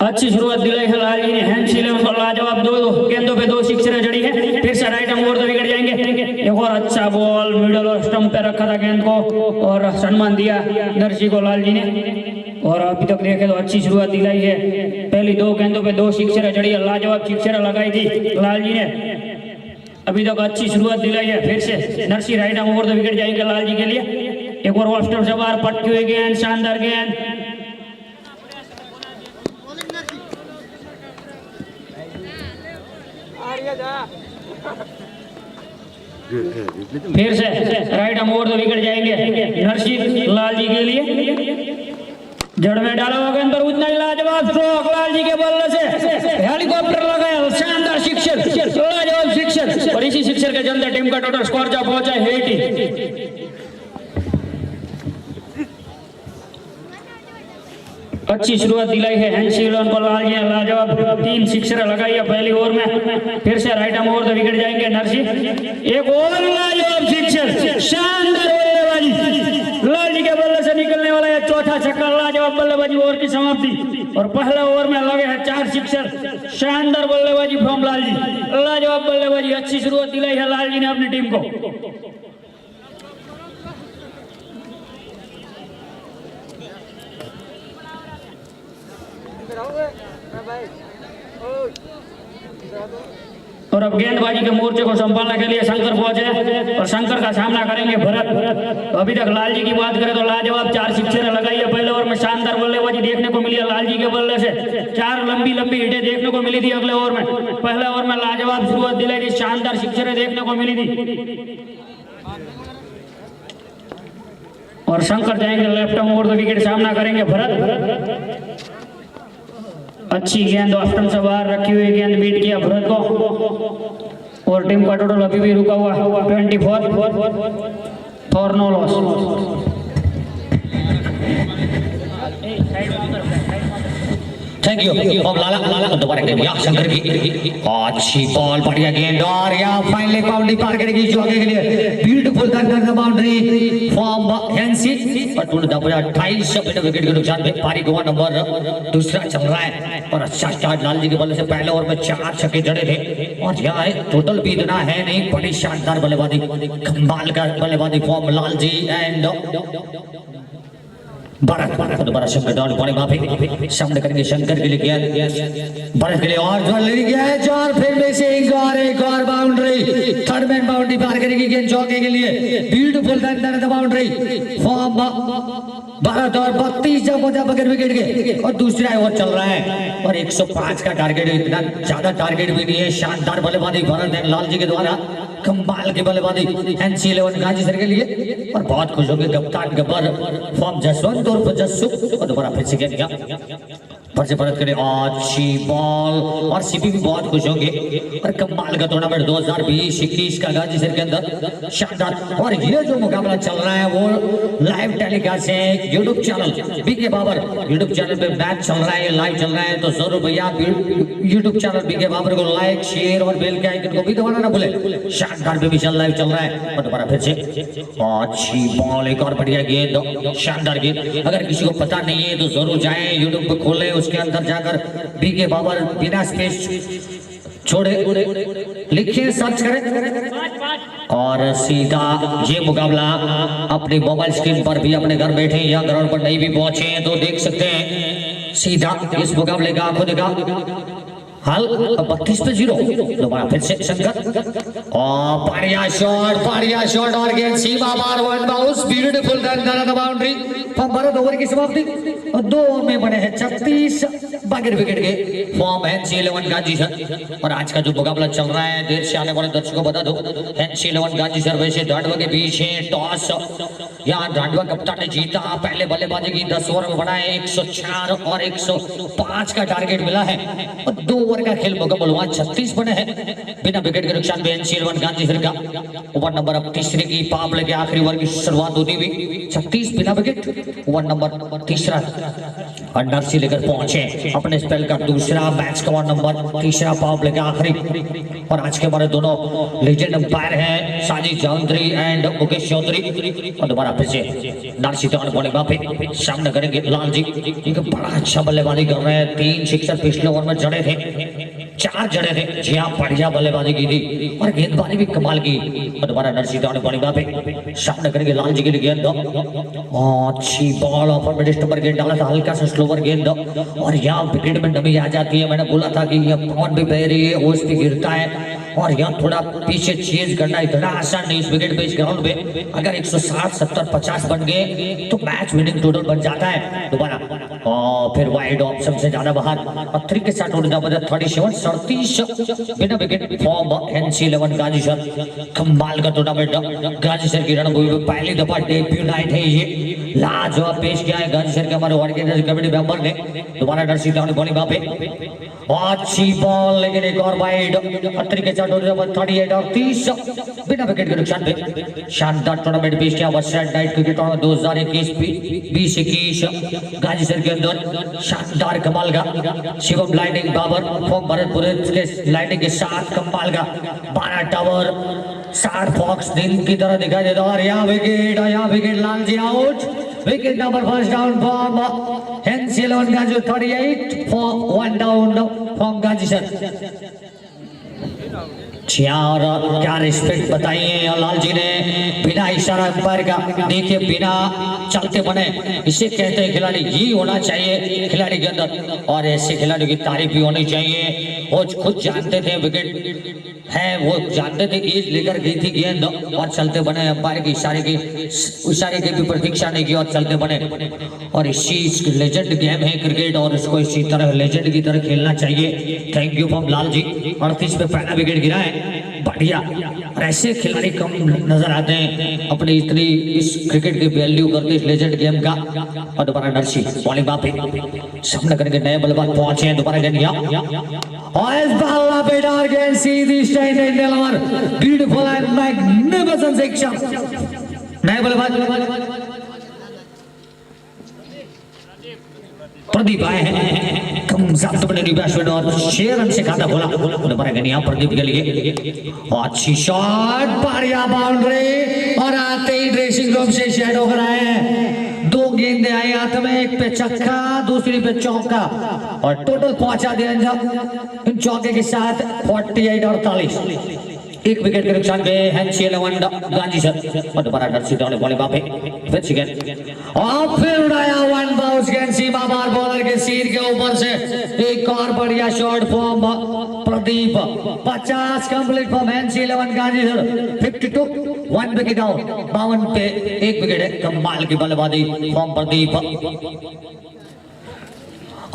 अच्छी शुरुआत दिलाई है लालजी ने, हैंसी 11 पर लाजवाब 2 गेंदों पे 2 सिक्सरें जड़ी है। फिर से right arm over the wicket जाएंगे। एक और अच्छा बॉल मिडल और स्टंप पे रखा था गेंद को और सम्मान दिया नरसी को लालजी ने। और अभी तक देखे तो अच्छी शुरुआत दिलाई है। पहली 2 गेंदों पे 2 सिक्सर जड़ी, लाजवाब सिक्सर लगाई थी लाल जी ने। अभी तक अच्छी शुरुआत दिलाई है। फिर से Narsi right arm over the wicket जाएंगे लाल जी के लिए। एक और वास्टर से बाहर पटकी हुई गेंद, शानदार गेंद। फिर से right arm over the wicket जाएंगे नरसी लाल जी के लिए। जड़ में डाला हुआ गेंद पर उतना ही लाजवाब स्ट्रोक लाल जी के बल्ले से, हेलीकॉप्टर लगाया, शानदार सिक्सर, लाजवाब सिक्सर। और इसी सिक्सर के चलते टीम का टोटल स्कोर जा पहुंचा 80। अच्छी शुरुआत दिलाई है हैंसी इलेवन को लाल जी ने, लाजवाब 3 सिक्सर लगाई है पहली ओवर में। फिर से right arm over the wicket जाएंगे नरसी। एक और लाजवाब सिक्सर, शानदार बल्लेबाजी लाल जी के बल्ले से निकलने वाला है चौथा छक्का, लाजवाब बल्लेबाजी ओवर की समाप्ति। और पहले ओवर में लगे हैं 4 सिक्सर, शानदार बल्लेबाजी फ्रॉम लाल जी, लाजवाब बल्लेबाजी। अच्छी शुरुआत दिलाई है लाल जी ने अपनी टीम को। और अब गेंदबाजी के मोर्चे को संभालने के लिए शंकर पहुंचे और शंकर का सामना करेंगे भरत। तो अभी तक लाल जी की बात करें तो लाजवाब 4 सिक्सर लगाई है पहले ओवर में, शानदार बल्लेबाजी देखने को मिली है लाल जी के बल्ले से। 4 लंबी लंबी हिटें देखने को मिली थी अगले ओवर में। पहले ओवर में लाजवाब शुरुआत दिलाई थी, शानदार सिक्सरें देखने को मिली थी। और शंकर जाएंगे left arm over the wicket, सामना करेंगे भरत। अच्छी गेंद ऑफ्टन से बाहर रखी हुई गेंद बीट किया भरत को। और टीम का टोटल अभी भी रुका हुआ 24 for no loss. Thank you. अब लाला दोबारा गेंद या शंकर की अच्छी बॉल, बढ़िया गेंद और या फाइनली बाउंड्री पार करेगी जो आगे के लिए beautiful the boundary from Hansi. और टूट द 28 विकेट के नुकसान पे पारी गोवा नंबर दूसरा चल रहा है। और अच्छा स्टार्ट लाल जी के बल्ले से, पहले ओवर में 4 छक्के जड़े थे। और यहाँ टोटल भी इतना है नहीं, बड़ी शानदार बल्लेबाजी, कमाल का बल्लेबाजी फ्रॉम लाल जी एंड दोबारा शंकर डाउन पड़े माफी सामने करेंगे शंकर के लिए गेंद भारत के लिए और गेंद और फिर से एक और बाउंड्री, थर्ड मैन बाउंड्री पार करेगी गेंद चौके के लिए। ब्यूटीफुल बाउंड्री फॉर्म भारत और 32 बगैर विकेट के। और दूसरा ओवर चल रहा है और 105 का टारगेट, इतना ज्यादा टारगेट भी नहीं है। शानदार बल्लेबाजी भारत एंड लाल जी के द्वारा, कमाल की बल्लेबाजी एनसी 11 गाजी सर के लिए। और बहुत खुश होंगे कप्तान गब्बर फॉर्म जसवंत और जस्सू। और दोबारा फिर से गेंद फिर से भारत के लिए अच्छी बॉल और सीपी भी बहुत खुश होंगे। और कमाल का टूर्नामेंट 2020-21 का गाजी सर के अंदर शानदार। और ये जो मुकाबला चल रहा है वो लाइव टेलीकास्ट है YouTube channel BK Babar, YouTube channel पे मैच चल रहा है, लाइव चल रहा है। तो जरूर भैया यूट्यूब चैनल बीके बाबर को लाइक शेयर और बेल के आइकन को भी दबाना ना भूले। शानदार भी चल लाइव चल रहा है। और दोबारा फिर से अच्छी बॉल, एक और बढ़िया गेंद, शानदार गेंद। अगर किसी को पता नहीं है तो जरूर जाए यूट्यूब पे खोले, उसके अंदर जाकर बीके बाबर बिना स्पेस छोड़े लिखिए, सर्च करें और सीधा ये मुकाबला अपनी मोबाइल स्क्रीन पर भी, अपने घर बैठे या ग्राउंड पर नहीं भी पहुंचे तो देख सकते हैं सीधा इस मुकाबले का आंखों देखा हाल 32-0। दोबारा फिर से शंकर और बढ़िया शॉट और गेंद सीमा पार, one bounce, beautiful run boundary. Bharat over की समाप्ति और 2 ओवर में बने हैं 36 बगैर विकेट के फॉर्म एनसी 11 गाजी सर। और आज का जो मुकाबला चल रहा है, देर से आने वाले दर्शकों को बता दो, एनसी 11 गाजी सर वैसे दांडवा के बीच है। टॉस यहाँ दांडवा कप्तान ने जीता, पहले बल्लेबाजी की 10 ओवर में बनाए 104 और 105 का टारगेट मिला है। और 2 ओवर का खेल मुकम्मल हुआ, 36 बने हैं बिना विकेट के नुकसान पे एनसी 11 गाजी सर का। ओवर नंबर अब तीसरे की पावले के आखिरी ओवर की शुरुआत होती हुई 36 बिना विकेट। ओवर नंबर तीसरा नरसी लेकर पहुंचे अपने स्पेल का दूसरा मैच का ओवर नंबर तीसरा पावले के आखिरी। और आज के हमारे दोनों लेजेंड अंपायर हैं साजिद चौधरी एंड मुकेश चौधरी। और दोबारा फिर से नरसी टर्न बॉलिंग पे सामने करेंगे लाल जी, बड़ा अच्छा बल्लेबाजी कर रहे हैं। 3 सिक्सर पिछले ओवर में जड़े थे। चार जने थे, जी हाँ बढ़िया बल्लेबाजी की थी और गेंदबाजी भी कमाल की। और दोबारा नरसी ने बड़ी बात सामने करेंगे लाल जी के लिए गेंद, अच्छी बॉल ऑफर मिड पर गेंद डाला था, हल्का सा स्लोवर गेंद और यहाँ विकेट में नमी आ जाती है। मैंने बोला था कि यह पवन भी बह रही है, ओस भी गिरता है और यहाँ थोड़ा पीछे चेज करना इतना आसान नहीं इस विकेट पे, इस ग्राउंड पे। अगर 160, 70, 50 बन गए तो मैच विनिंग टोटल बन जाता है। दोबारा और फिर वाइड ऑप्शन से ज्यादा बाहर और 3 के साथ उड़ जाता 37, 37 बिना विकेट फॉर्म NC11 गाजीसर। कमाल का टूर्नामेंट गाजीसर की रणभूमि में पहली दफा डेब्यू नाइट है ये, लाजवाब पेश किया है गाजीसर के हमारे ऑर्गेनाइजिंग कमेटी मेंबर ने। दोबारा नरसी बॉलिंग वहां पे अच्छी बॉल लेकिन एक और वाइड 38 और 30 बिना विकेट के नुकसान पे। शानदार टूर्नामेंट पेश किया वर्षराज नाइट क्रिकेट टूर्नामेंट 2021-20 गाजीसर के अंदर। शानदार कमाल का शिवम लाइटिंग बाबर फॉर्म भरतपुर के लाइटिंग के साथ कमाल का 12 टावर 60 फॉक्स दिन की तरह दिखाई देता और यहाँ wicket Lal ji out. Wicket number first down from NC11 Gajisar 38 for 1 down from Gajisar. और क्या रिस्पेक्ट बताइए लाल जी ने बिना इशारा अंपायर का, देखिए बिना चलते बने इसे कहते हैं खिलाड़ी, ये होना चाहिए खिलाड़ी के अंदर और ऐसे खिलाड़ी की तारीफ भी होनी चाहिए। वो खुद जानते थे विकेट है, वो जानते थे एज लेकर गई थी गेंद और चलते बने, अंपायर के इशारे की भी प्रतीक्षा नहीं की और चलते बने। और इसी लेजेंड गेम है क्रिकेट और इसको इसी तरह लेजेंड की तरह खेलना चाहिए। Thank you from Lal ji. 38 पे पहला विकेट गिरा है, बढ़िया। और ऐसे खिलाड़ी कम नजर आते हैं अपनी इतनी इस क्रिकेट की वैल्यू करते इस लेजेंड गेम का। और दोबारा नरसी बॉलिंग पे सामने करेंगे, नए बल्लेबाज पहुंचे हैं। दोबारा गेंद और इस बल्ला पे डाल गेंद सीधी strike rate deliver, beautiful and magnificent section. नए बल्लेबाज प्रदीप आए हैं, कम ज़ब्त बने बैट्समैन और 6 रन से खाता खोला। दोबारा गेंद यहाँ प्रदीप के लिए, अच्छी शॉट, बढ़िया बाउंड्री और आते ही ड्रेसिंग रूम से शेडो कराए हैं। 2 गेंदे आई हाथ में, एक पे छक्का दूसरी पे चौका और टोटल पहुंचा दिया इन चौके के साथ 48 और 48। 1 विकेट के नुकसान पे NC11 गाजीसर। और दोबारा नरसी ने बॉलिंग पे फिर चिकन और फिर उड़ाया 1 बाउंस गेंद सीमा पार बॉलर के सिर के ऊपर से। एक और बढ़िया shot form Pradeep 50 complete form NC11 गाजीसर। 52 1 wicket out, 52 पे 1 विकेट है। कमाल की बल्लेबाजी फॉर्म प्रदीप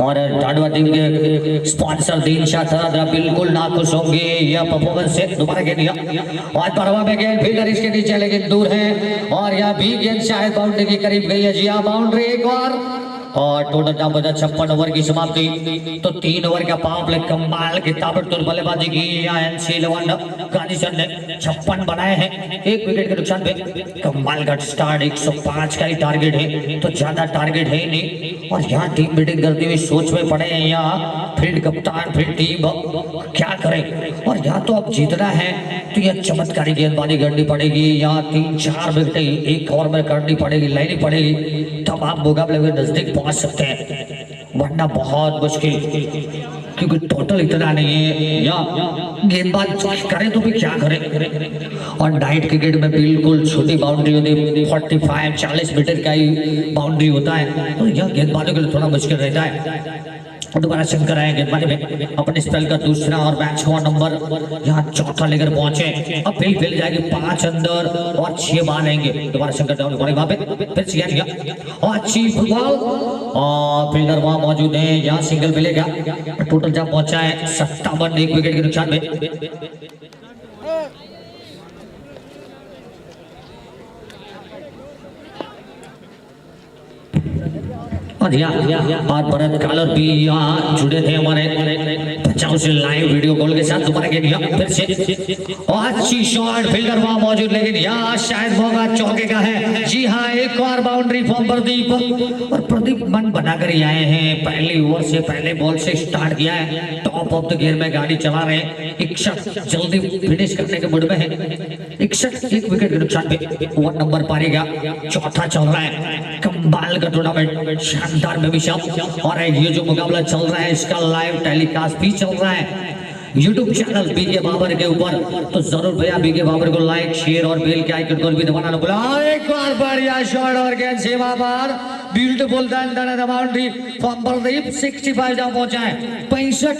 और टाडवा टीम के स्पॉन्सर दीन शाह बिल्कुल नाखुश होंगे यह परफॉर्मेंस से। दोबारा गेंद और परवा में गेंद फील्डर इसके नीचे लेकिन दूर है और यह भी गेंद शायद बाउंड्री के करीब गई है। जी हाँ, बाउंड्री एक और टोटल दाम 56 ओवर की समाप्ति। तो 3 ओवर का पावर प्ले कमाल की ताबड़तोड़ बल्लेबाजी की यहाँ NC11 गाजीसर ने 56 बनाए हैं। 1 विकेट के नुकसान पे कमाल का स्टार्ट। 105 का ही टारगेट है, तो ज्यादा टारगेट है ही नहीं। और यहाँ टीम मीटिंग करते हुए सोच में पड़े हैं यहाँ फील्ड कप्तान फिर टीम क्या करें। और यहाँ तो अब जीतना है तो यह चमत्कारी गेंदबाजी करनी पड़ेगी। यहाँ 3-4 विकेट एक ओवर में करनी पड़ेगी, लेनी पड़ेगी, तब आप मुकाबले में नजदीक पहुंच सकते हैं, वरना बहुत मुश्किल क्योंकि टोटल इतना नहीं है। या गेंदबाज करें तो भी क्या करें। और नाइट क्रिकेट में बिल्कुल छोटी बाउंड्री होती है, 45-40 मीटर का ही बाउंड्री होता है, तो यह गेंदबाजों के लिए थोड़ा मुश्किल रहता है। और दोबारा शंकर आए गेंदबाजी में अपने स्पेल का दूसरा और मैच का नंबर यहाँ चौथा लेकर पहुंचे। अब फील्ड जाएगी 5 अंदर और 6 बार रहेंगे। दोबारा शंकर वहां पे फिर सिया और अच्छी फुटबॉल और फील्डर वहां मौजूद है, यहाँ सिंगल मिलेगा। टोटल जब पहुंचा है 57, 1 विकेट के नुकसान में। और भरत कालर भी यहाँ जुड़े थे हमारे बच्चों से लाइव वीडियो कॉल के साथ। दोबारा गेंद फिर से और अच्छी शॉट, फील्डर वहां मौजूद लेकिन यहाँ शायद मौका चौके का है। जी हाँ, एक और बाउंड्री फॉर्म प्रदीप। और प्रदीप मन बनाकर ही आए हैं, पहली ओवर से पहले बॉल से स्टार्ट किया है, टॉप ऑफ द गियर में गाड़ी चला रहे हैं। 61 जल्दी फिनिश करने के मूड में है। 61, 1 विकेट के नुकसान पे 1 नंबर पारेगा, चौथा चल रहा है। कमाल का टूर्नामेंट, शानदार बेबी शॉट। और ये जो मुकाबला चल रहा है इसका लाइव टेलीकास्ट भी चल रहा है। यूट्यूब चैनल बीके बाबर के ऊपर, तो जरूर भैया बीके बाबर को लाइक शेयर और बेल के आइकन को भी दबाना ना भूलें। और एक बार बढ़िया शॉट और गेंद से Babar, beautiful the boundary from Pradeep. 65 जहां पहुंचा है 65,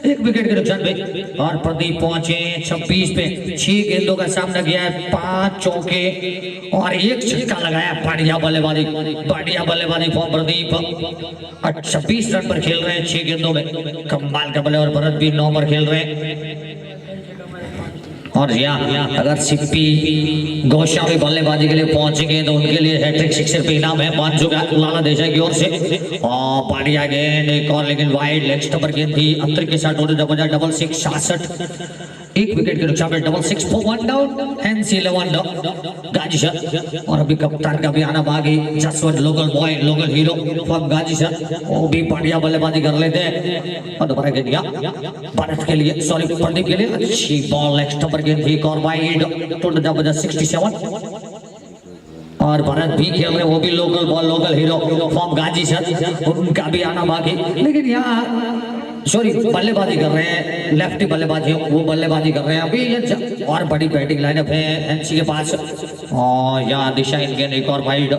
एक विकेट के नुकसान पे। और प्रदीप पहुंचे 26 पे, 6 गेंदों का सामना किया है, 5 चौके और 1 छक्का लगाया। बढ़िया बल्लेबाजी फॉर्म प्रदीप। 26 रन पर खेल रहे हैं 6 गेंदों में, कमाल का बल्ले। और भरत भी 9 पर खेल रहे हैं। और यहाँ अगर सिप्पी गोस्वामी बल्लेबाजी के लिए पहुंचेंगे तो उनके लिए हैट्रिक सिक्सर पे इनाम है 500 का लाला देसाई की ओर से। और बढ़िया गेंद एक और, लेकिन वाइड लेग स्टंप पर गेंद थी। अंतर के साथ डबल 6 66, 1 विकेट के नुकसान पे डबल 6 for 1 डाउन। हैंस 11 गाजी सर। और अभी कप्तान का भी आना बाकी, Jaswant local boy, local hero from Gajisar, वो भी बढ़िया बल्लेबाजी कर लेते हैं। और दोबारा गेंद भारत के लिए, सॉरी प्रदीप के लिए, अच्छी बॉल लेग स्टंप पर गेंद थी और वाइड, टोटल जबरदस्त 67। और भरत भी खेल रहे, वो भी local ball, local hero from Ghazi sir, उनका भी आना बाकी। लेकिन यहाँ सॉरी बल्लेबाजी कर रहे हैं, लेफ्टी बल्लेबाजी वो बल्लेबाजी कर रहे हैं अभी। और बड़ी बैटिंग लाइनअप है एनसी के पास। और यहाँ दिशा इनके एक और वाइड,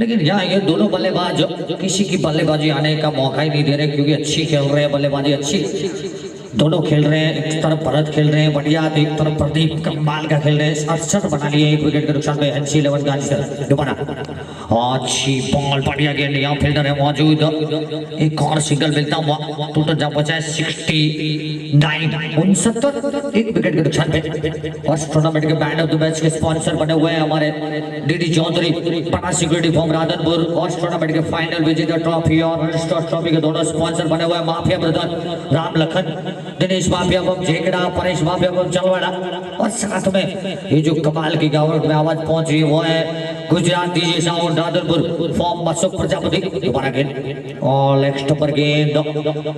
लेकिन यहाँ ये दोनों बल्लेबाज किसी की बल्लेबाजी आने का मौका ही नहीं दे रहे, क्योंकि अच्छी खेल रहे हैं बल्लेबाजी, अच्छी दोनों खेल रहे हैं। एक तरफ भरत खेल रहे हैं बढ़िया, एक तरफ प्रदीप कमाल का खेल रहे हैं। 68 बना लिए, 1 विकेट के नुकसान पे। एनसी 11 का दोबारा अच्छी बॉल, बढ़िया गेंद, यहाँ फील्डर है मौजूद, एक और सिंगल मिलता हुआ। टोटल जब बचा है 69, 1 विकेट के नुकसान पे। फर्स्ट टूर्नामेंट के बैट ऑफ द मैच के स्पॉन्सर बने हुए हैं हमारे DD Chaudhary, Patna security from Radhanpur. First tournament के फाइनल विजेता ट्रॉफी और ट्रॉफी के दोनों स्पॉन्सर बने हुए हैं माफिया ब्रदर, राम लखन, दिनेश माफिया बम झेकड़ा, परेश माफिया बम चलवाड़ा। और साथ में ये जो कमाल की गावट में आवाज पहुंच रही है वो है Gujarat DJ sound Radhanpur form Ashok Prajapati. दोबारा गेंद और लेग स्टंप पर गेंद,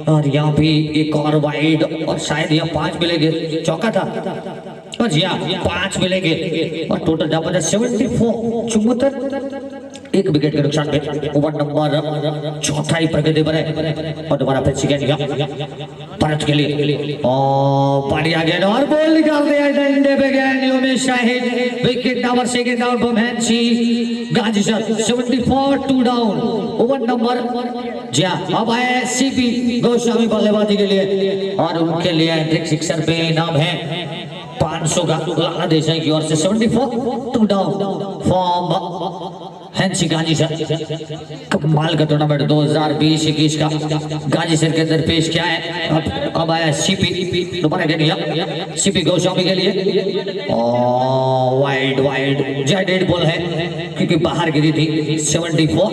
और यहाँ भी एक और वाइड, और शायद यहाँ 5 मिलेंगे, चौका था। और जी हाँ 5 मिलेंगे। और टोटल जबरदस्त 74, 74, 1 विकेट के नुकसान पे। ओवर नंबर चौथा ही प्रगति पर है। और दोबारा फिर सेकंड भारत के लिए, और बढ़िया गेंद और बॉल निकाल दिया डंडे पे गेंद, Umesh Shahid, wicket number second down from Hansi Gazi sir. 74, 2 डाउन। ओवर नंबर जी हाँ अब है सीपी गोस्वामी बल्लेबाजी के लिए, और उनके लिए हैट्रिक सिक्सर पे इनाम है 500 का लाला देसाई की ओर से। 74, 2 down from Hansi Gazi sir. कमाल का टूर्नामेंट 2020-21 का गाजी सर के अंदर पेश किया है। अब आया सीपी, दोबारा गेंद सीपी गोस्वामी के लिए, और वाइड डेड बॉल है क्योंकि बाहर गिरी थी। 74,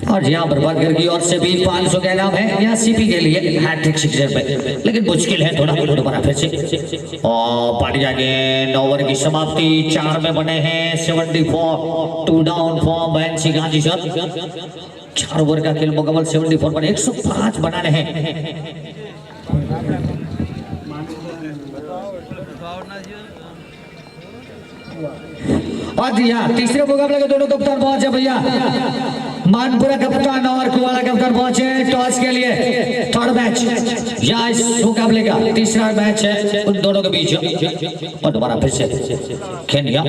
और यहाँ बर्बाद कर की ओर से भी 500 का इनाम है यहाँ सीपी के लिए हैट्रिक सिक्सर पे, लेकिन मुश्किल है थोड़ा। दोबारा फिर से और बढ़िया गेंद, ओवर की समाप्ति 4 में बने हैं। 74, 2 डाउन फॉर्म एनसी गाजी सर। 4 ओवर का खेल मुकम्मल, 74 पर 105 बनाने हैं। और जी हाँ तीसरे मुकाबले के दोनों कप्तान पहुंचे भैया, मानपुरा कप्तान और कुवाला कप्तान पहुंचे टॉस के लिए। थर्ड मैच या इस मुकाबले का तीसरा मैच है उन दोनों के बीच। और दोबारा फिर से खेलिया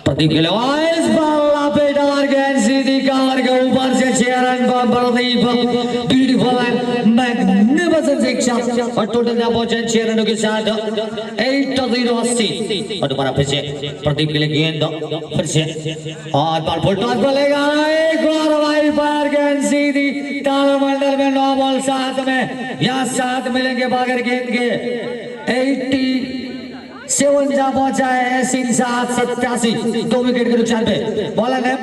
प्रदीप के लिए, इस बल्ला पे डाल गेंद सीधी कवर के ऊपर से 6 रन पर Pradeep, beautiful and magnificent sixer. और टोटल जहां पहुंचे 6 रनों के साथ 8-0-80। और दोबारा फिर से प्रदीप के लिए गेंद, फिर से और बॉल फुल टॉस बोलेगा, एक और वाइड फायर गेंद सीधी तारामंडल में। 9 बॉल 7 में, यहाँ 7 मिलेंगे बागर गेंद के। 87 जहां पहुंचा है 87, 2 विकेट के नुकसान पे। बॉलर है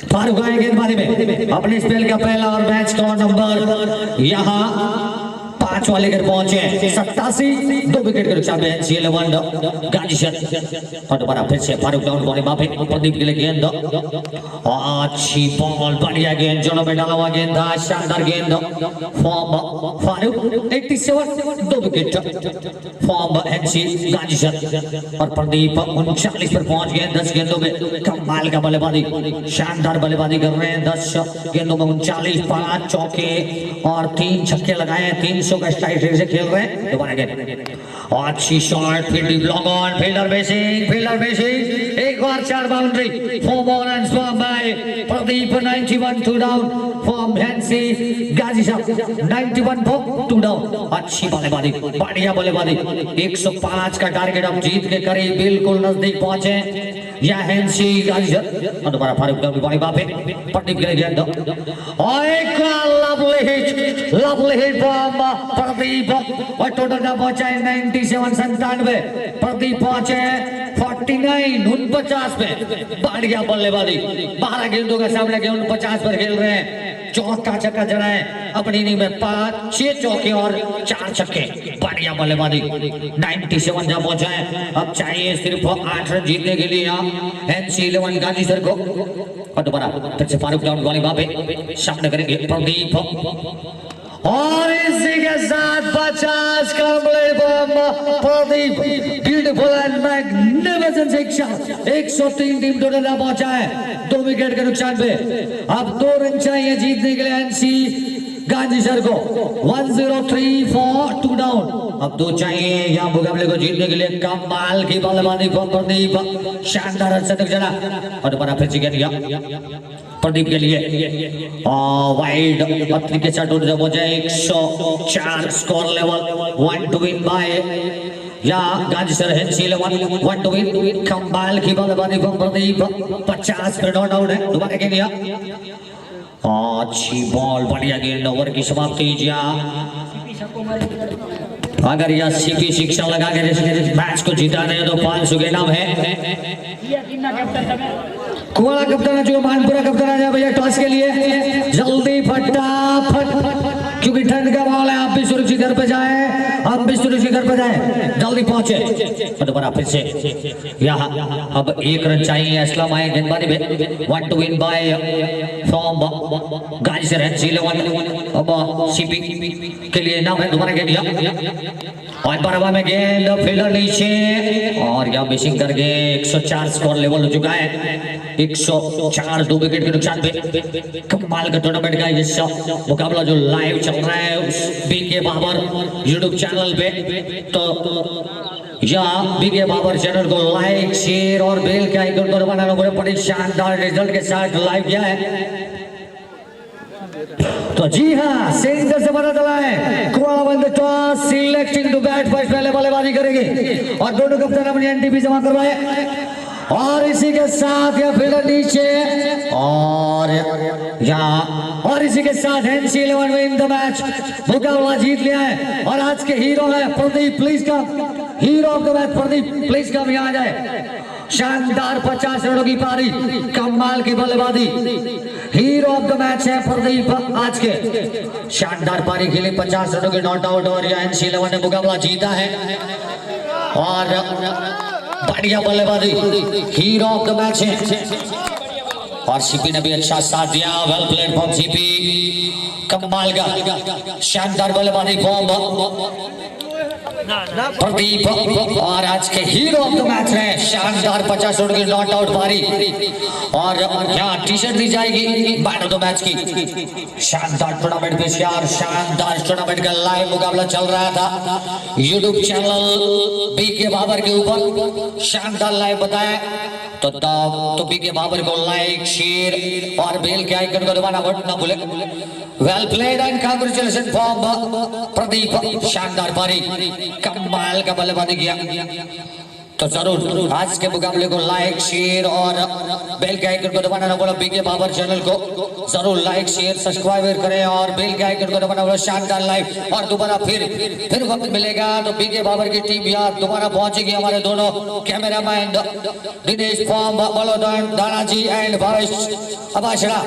फारूक आए गेंदबाजी में अपने स्पेल का पहला और मैच का नंबर यहाँ 5 पांचवा लेकर पहुंचे 87 2 विकेट के नुकसान में एनसी 11 गाजी शट और दोबारा फिर से फारूक डाउन बॉल वहां पे प्रदीप के लिए गेंद अच्छी बॉल बढ़िया गेंद जोड़ों में डाला हुआ गेंद था शानदार गेंद from Farooq 87 2 wicket from NC गाजी शट और प्रदीप 39 पर पहुंच गए 10 गेंदों में कमाल का बल्लेबाजी शानदार बल्लेबाजी कर रहे हैं 10 गेंदों में 39 5 चौके और 3 छक्के लगाए 300 का स्ट्राइक रेट से खेल रहे हैं दोबारा गेंद अच्छी shot fielding long on fielder बेसिंग एक बार 4 बाउंड्री 4 बॉल एंड स्वॉम by Pradeep 91 2 down from NC Ghazi shut 91 for 2 down अच्छी बल्लेबाजी बढ़िया बल्लेबाजी 105 का टारगेट अब जीत के करीब बिल्कुल नजदीक पहुंचे या एनसी गाजी शट और दोबारा फारूक डाउन बॉल वहां पे प्रदीप के लिए गेंद और एक लवली हिट फ्रॉम प्रदीप और टोटल का पहुंचा है 97 97 प्रदीप पहुंचे 49 49 पे बढ़िया बल्लेबाजी 12 गेंदों का सामना किया 49 पर खेल रहे हैं चौका छक्का जड़ा है अपनी इनिंग में 5 6 चौके और 4 छक्के बढ़िया बल्लेबाजी 97 जहां पहुंचा है अब चाहिए सिर्फ 8 रन जीतने के लिए एनसी 11 गाजी सर को और दोबारा फिर से फारूक डाउन बॉलिंग वहां पे सामने करेंगे प्रदीप और इसी के साथ 50 complete Pradeep beautiful and magnificent शिक्षा 103 टीम टोटल पहुंचा है 2 विकेट के नुकसान पे अब 2 रन चाहिए जीतने के लिए एनसी गाजी सर को 103 for 2 डाउन अब 2 चाहिए यहाँ मुकाबले को जीतने के लिए कमाल की बल्लेबाजी प्रदीप शानदार शतक जड़ा और दोबारा फिर से गेंद प्रदीप के लिए वाइड पत्नी के साथ उड़ हो जाए 104 score level 1 to win by या Gajisar NC 11 1 to win कमाल की बल्लेबाजी प्रदीप 50 पर नॉट आउट है दोबारा के लिए अच्छी बॉल बढ़िया गेंद ओवर की समाप्ति या अगर यह सीपी शिक्षा लगा के मैच को जिताने तो 500 के नाम है कुआला कप्तान जो मानपुरा कप्तान आ जाए भैया टॉस के लिए जल्दी फटाफट क्योंकि ठंड का माहौल है आप भी सुरक्षित घर पे जाएं हम भी सुरक्षित घर पे जाएं जल्दी पहुंचे दोबारा फिर से यहाँ अब 1 रन चाहिए असलम आए गेंदबाजी में 1 to win by from Gajisar NC 11 अब सीपी के लिए नाम है दोबारा गेंद और बराबर में गेंद फील्डर नीचे और यहाँ मिसिंग करके 104 स्कोर लेवल हो चुका है 104 2 विकेट के नुकसान पे कमाल का टूर्नामेंट का ये मुकाबला जो लाइव चल रहा है बीके बाबर यूट्यूब चैनल पे तो या बीके बाबर चैनल को लाइक शेयर और बेल के आइकन को दबाना बड़े शानदार रिजल्ट के साथ लाइव किया है तो जी हाँ सेंटर से पता चला है कुआला won the toss selecting to bat first पहले बल्लेबाजी करेंगे और दोनों कप्तान अपनी एनटीपी जमा करवाए और इसी के साथ यह फील्डर नीचे और यहाँ और इसी के साथ एनसी 11 विन द मैच मुकाबला जीत लिया है और आज के हीरो है Pradeep please come hero of the match Pradeep please come यहाँ आ जाए शानदार 50 रनों की पारी कमाल की बल्लेबाजी हीरो ऑफ द मैच है प्रदीप आज के शानदार पारी के लिए 50 रनों के नॉट आउट और एनसी 11 ने मुकाबला जीता है और बढ़िया बल्लेबाजी हीरो ऑफ द मैच है और सीपी ने भी अच्छा साथ दिया वेल प्लेड फ्रॉम सीपी कमाल का शानदार बल्लेबाजी फॉर्म प्रदीप और आज के हीरो ऑफ द मैच है शानदार 50 रन की नॉट आउट पारी और यहाँ टी शर्ट दी जाएगी मैन ऑफ द मैच की शानदार टूर्नामेंट पेश किया और शानदार टूर्नामेंट का लाइव मुकाबला चल रहा था यूट्यूब चैनल बीके बाबर के ऊपर शानदार लाइव बताया तो बीके बाबर को लाइक शेयर और बेल के आइकन को दबाना मत ना भूले well played and congratulation for Pradeep शानदार पारी कमाल का बल्लेबाजी किया तो जरूर आज के मुकाबले को लाइक शेयर और बेल के आइकन को दबाना ना बोला बीके बाबर चैनल को जरूर लाइक शेयर सब्सक्राइब करें और बेल के आइकन को दबाना बोला शानदार लाइव और दोबारा फिर वक्त मिलेगा तो बीके बाबर की टीम यार दोबारा पहुंचेगी हमारे दोनों cameraman Dinesh from Balodan Danaji and Bhavesh Abashara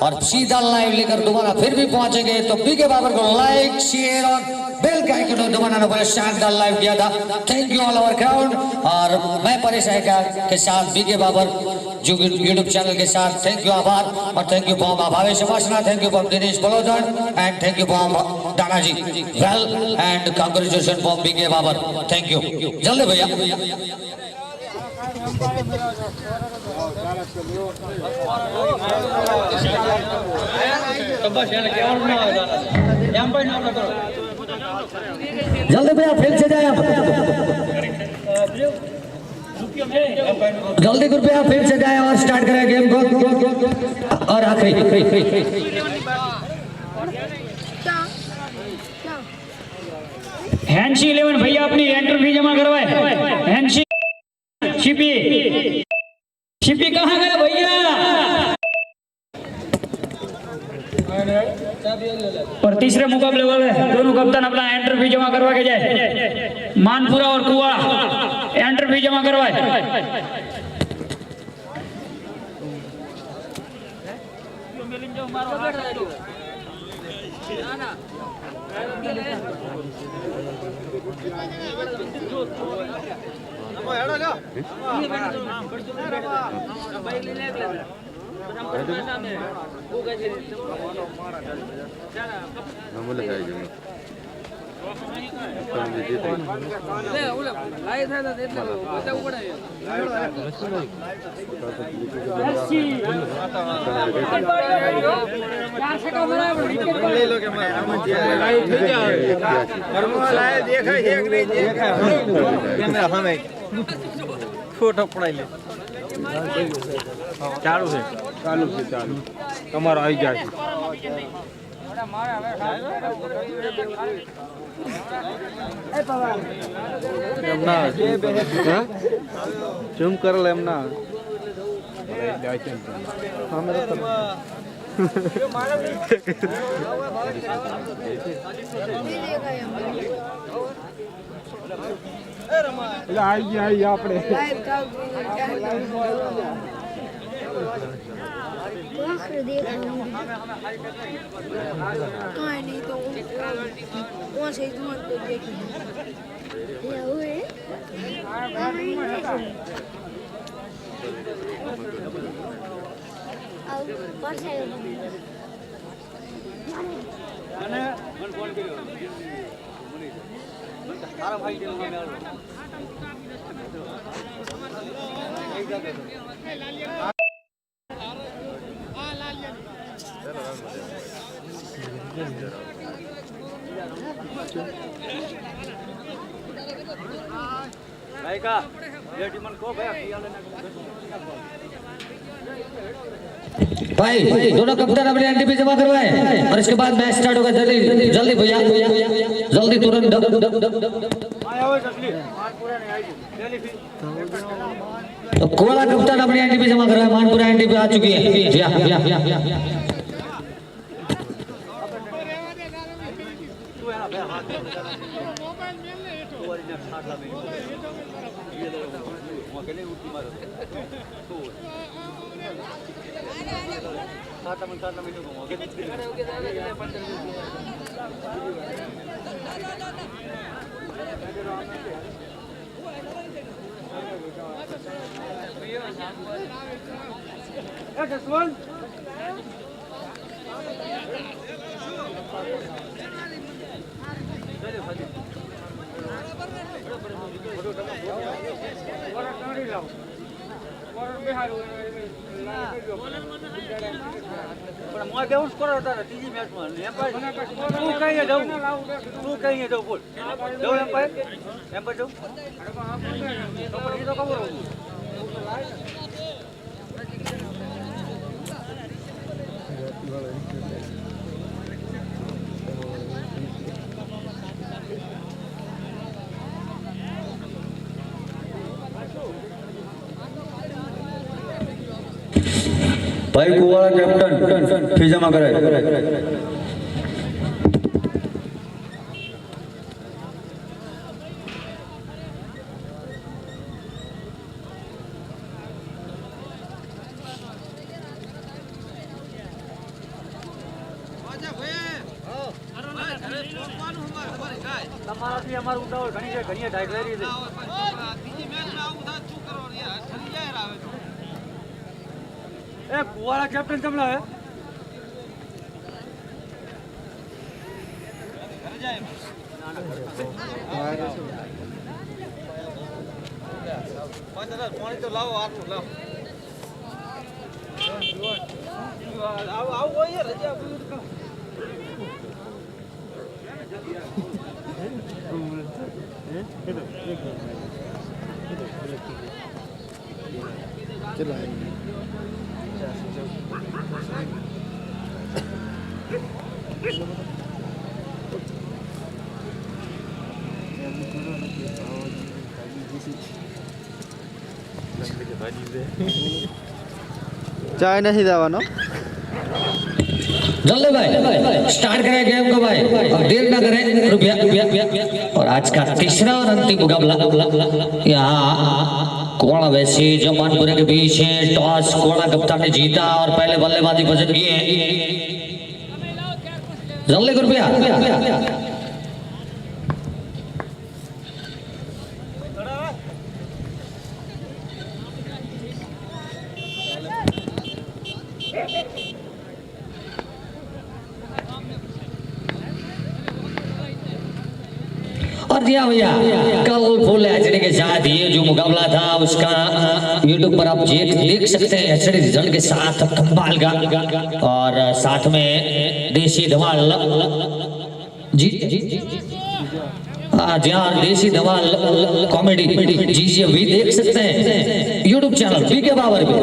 और सीधा लाइव लेकर दोबारा फिर भी पहुंचेंगे तो बीके बाबर को लाइक शेयर और बेल का आइकन दबाना बोले शानदार लाइव किया था। Thank you all over crowd. और मैं परेश के साथ बीके बाबर जो यूट्यूब चैनल के साथ थैंक यू आभार। और thank you from Bhavesh Vasna, thank you from Dinesh Balodan and thank you from Dana ji well and congratulation from BK Babar. Thank you. जल्दी भैया जल्दी भैया फिर से जाए जल्दी कृपया फिर से जाए और स्टार्ट करें गेम को। और आखिरी हैंसी 11 भैया अपनी एंट्री फी जमा करवाए। हैंसी शिपी शिपी कहाँ गए भैया? और तीसरे मुकाबले वाले दोनों कप्तान अपना एंट्री फी जमा करवा के जाए। मानपुरा और कुआ एंट्री फी जमा करवाए। फोटो पड़ाई ले चालू है चालू તમારો આવી જાય એમના ઝૂમ કરેલ એમના आई આપણે नहीं तो वहाँ से मत देखिए भाई दोनों कप्तान अपने एंट्री जमा करवाए और इसके बाद मैच स्टार्ट होगा। जल्दी जल्दी भैया जल्दी तुरंत तो कोला कप्तान अपनी एंट्री जमा करवाए। मानपुरा एंट्री पे आ चुकी है। भाई कुवाड़ा कैप्टन फी जमा कराए। कैप्टन चमला है पानी तो लाओ आप लाओ आओ वही है रजिया चाय नहीं देवानो जल्दी भाई स्टार्ट करें गेम को भाई और देर ना करें रुपया और आज का तीसरा और अंतिम मुकाबला यहाँ कोड़ा वैसे जमानपुरे के बीच है। टॉस कोड़ा कप्तान ने जीता और पहले बल्लेबाजी पसंद की है। जल्दी रुपया और दिया भैया कल फुल एचडी के साथ ये जो मुकाबला था उसका यूट्यूब पर आप देख सकते हैं एचडी रिजल्ट के साथ कमाल का और साथ में देसी धमाल जी हाँ देसी धमाल कॉमेडी जी भी देख सकते हैं यूट्यूब चैनल बीके बाबर पे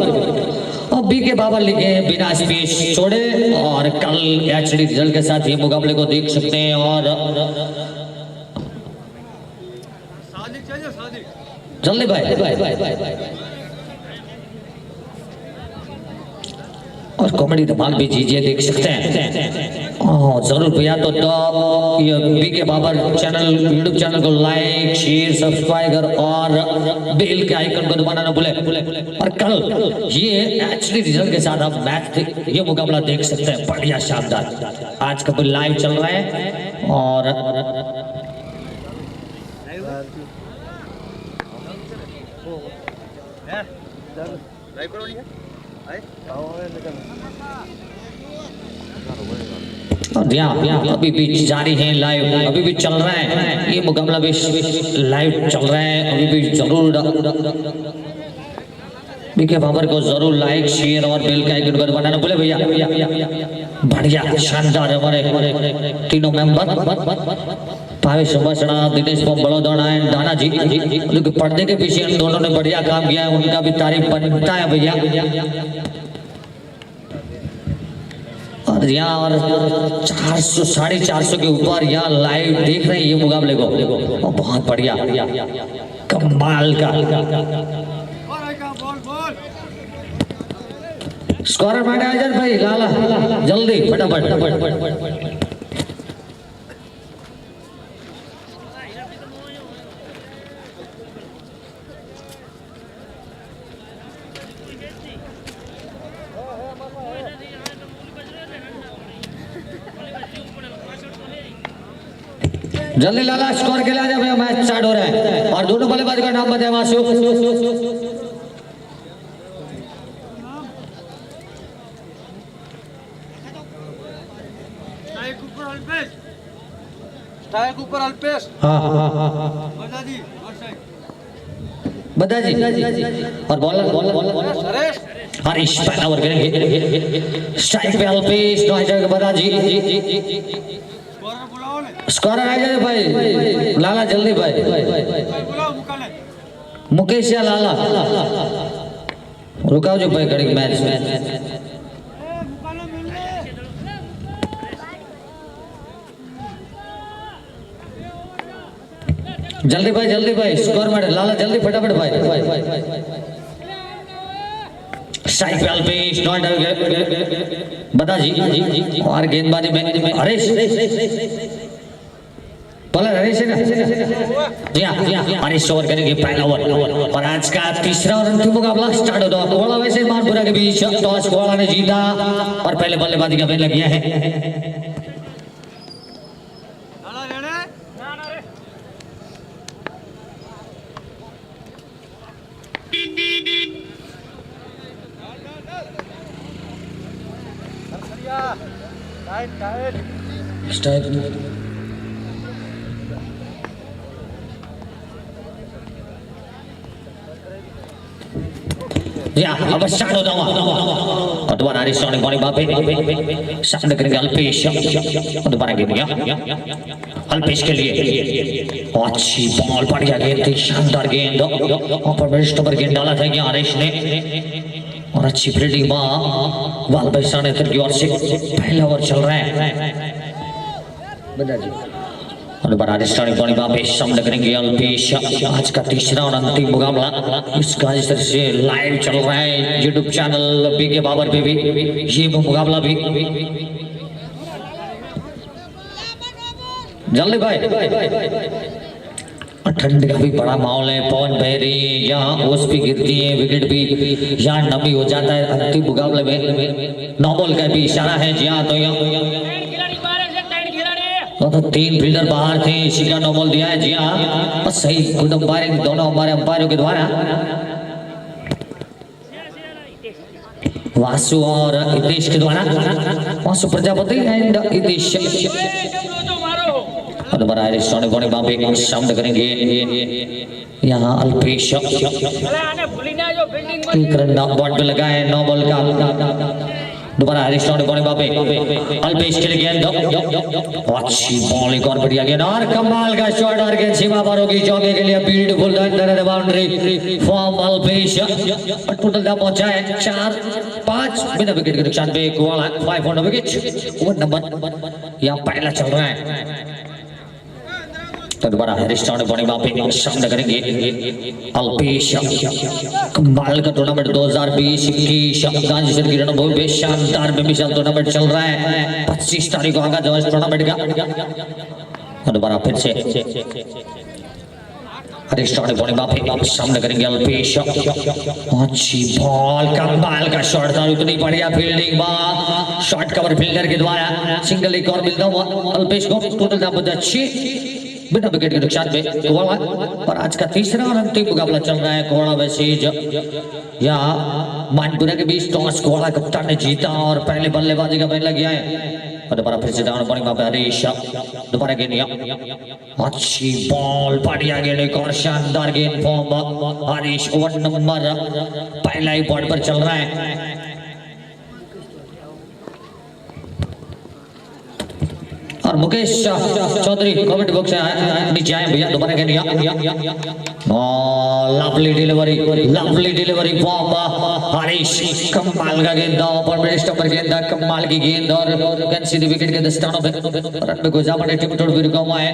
और बीके बाबर लिखे बिना स्पेस छोड़े और कल एचडी रिजल्ट के साथ ये मुकाबले को देख सकते हैं। और जल्दी भाई और कॉमेडी धमाल भी चीजें देख सकते हैं जरूर भैया तो ये BK Babar channel YouTube channel को लाइक शेयर सब्सक्राइब कर और बेल के आइकन को दबाना ना भूले। और कल ये एचडी रिजल्ट के साथ आप मैच ये मुकाबला देख सकते हैं बढ़िया शानदार आज का लाइव चल रहा है। और अभी भी जारी है लाइव अभी भी चल रहा है ये मुकाबला भी लाइव चल रहा है अभी भी जरूर बीके बाबर को जरूर लाइक शेयर और बेल का आइकन पर बनाना भूले भैया बढ़िया शानदार हमारे तीनों मेंबर भावेश सुभाषणा दिनेश बड़ोदड़ा एंड दाना जी पर्दे के पीछे इन दोनों ने बढ़िया काम किया है उनका भी तारीफ बनता है भैया। और यहाँ और 400 450 के ऊपर यहाँ लाइव देख रहे हैं ये मुकाबले को और बहुत बढ़िया कमाल का स्कोरर माने आजर भाई लाला जल्दी फटाफट जल्दी लाला स्कोर के लिए आ जाओ भैया मैच स्टार्ट हो रहा है। और दोनों बल्लेबाज का नाम बताए वासु स्ट्राइक ऊपर अल्पेश हाँ बदा जी और बॉलर हरीश पहला ओवर करेंगे स्ट्राइक पे अल्पेश बदा जी स्कोरर आ जाए भाई लाला जल्दी भाई मुकेश या लाला रुकाओ जो भाई करेंगे मैच जल्दी भाई स्कोर में लाला जल्दी फटाफट भाई स्ट्राइक पे अल्पेश बता जी और गेंदबाजी में हरीश हरीश है ना जी हाँ हरीश ओवर करेंगे पहला ओवर और आज का तीसरा और अंतिम मुकाबला स्टार्ट होता है। कोड़ा वैसे मानपुरा के बीच टॉस कोड़ा ने जीता और पहले बल्लेबाजी का फैसला किया है। Ya, अब स्टार्ट होता हुआ और दोबारा रिस्टॉर्निंग बॉडी बापे सामने करेंगे अल्पेश और दोबारा गेम गया अल्पेश के लिए अच्छी बॉल बढ़िया गेंद थी शानदार गेंद ऊपर बेस्ट पर गेंद डाला था ये आरेश ने और अच्छी फील्डिंग बाल बैसाने की ओर से पहला ओवर चल रहा है और दोबारा रिस्टार्टिंग बॉडी बापे सामने करेंगे अल्पेश आज का तीसरा और अंतिम मुकाबला इसका इस तरह से लाइव चल रहा है यूट्यूब चैनल बीके बाबर पे भी ये मुकाबला भी जल्दी भाई ठंड का भी बड़ा माहौल है पवन बह रही है यहाँ ओस भी गिरती है विकेट भी यहाँ नमी हो जाता है अंतिम मुकाबले में नो बॉल का भी इशारा है जी हाँ तो तो तीन फील्डर बाहर थे इसी का नो बॉल दिया है जी हाँ बस सही खुद अंपायरिंग दोनों हमारे अंपायरों के द्वारा वासु और हितेश के द्वारा वासु प्रजापति एंड हितेश और दोबारा रिस्टॉर्निंग बॉडी बापे सामने करेंगे यहाँ अल्पेश एक रन बॉल पे लगा है नो बॉल का दोबारा रिस्टॉर्निंग बॉडी बापे अल्पेश के लिए गेंद अच्छी बॉल एक और बढ़िया गेंद और कमाल का शॉट और गेंद सीमा पार होगी चौके के लिए beautiful under the boundary from Alpesh total दा पहुंचा है 4-5 बिना विकेट के नुकसान पे एक वाला 5 ऑन विकेट ओवर नंबर यहाँ पहला चल रहा है तो दोबारा रिस्टार्ट बॉडी बापे सामने करेंगे अल्पेश कमाल का टूर्नामेंट 2020-21 गांधी की रणभूमि में शानदार बेमिसाल टूर्नामेंट चल रहा है 25 तारीख को आगाज होगा इस टूर्नामेंट का और दोबारा फिर से रिस्टार्ट बॉडी बापे सामने करेंगे अल्पेश अच्छी बॉल कमाल का शॉट था उतनी बढ़िया फील्डिंग शॉट कवर फील्डर के द्वारा सिंगल एक और मिलता हुआ अल्पेश को टोटल दाम अच्छी बिना विकेट के नुकसान पे कोवाड़ा और आज का तीसरा और अंतिम मुकाबला चल रहा है कोवाड़ा वैसेज यहाँ मानपुरा के बीच टॉस कोवाड़ा कप्तान ने जीता और पहले बल्लेबाजी का फैसला किया है और दोबारा फिर से डाउन बॉलिंग में हरीश दोबारा गेंद अच्छी बॉल बढ़िया गेंद एक और शानदार गेंद फॉर्म हरीश ओवर नंबर पहला ही बॉल पर चल रहा है और मुकेश चौधरी कमेंट बॉक्स से नीचे आए भैया दोबारा गेंद लवली डिलीवरी फॉर्म हरीश कमाल का गेंद ऊपर मिडिल पर गेंद कमाल की गेंद और गेंद सीधी विकेट के दस्तानों पे रन में गुजारा बड़े टीम टोट भी रुका हुआ है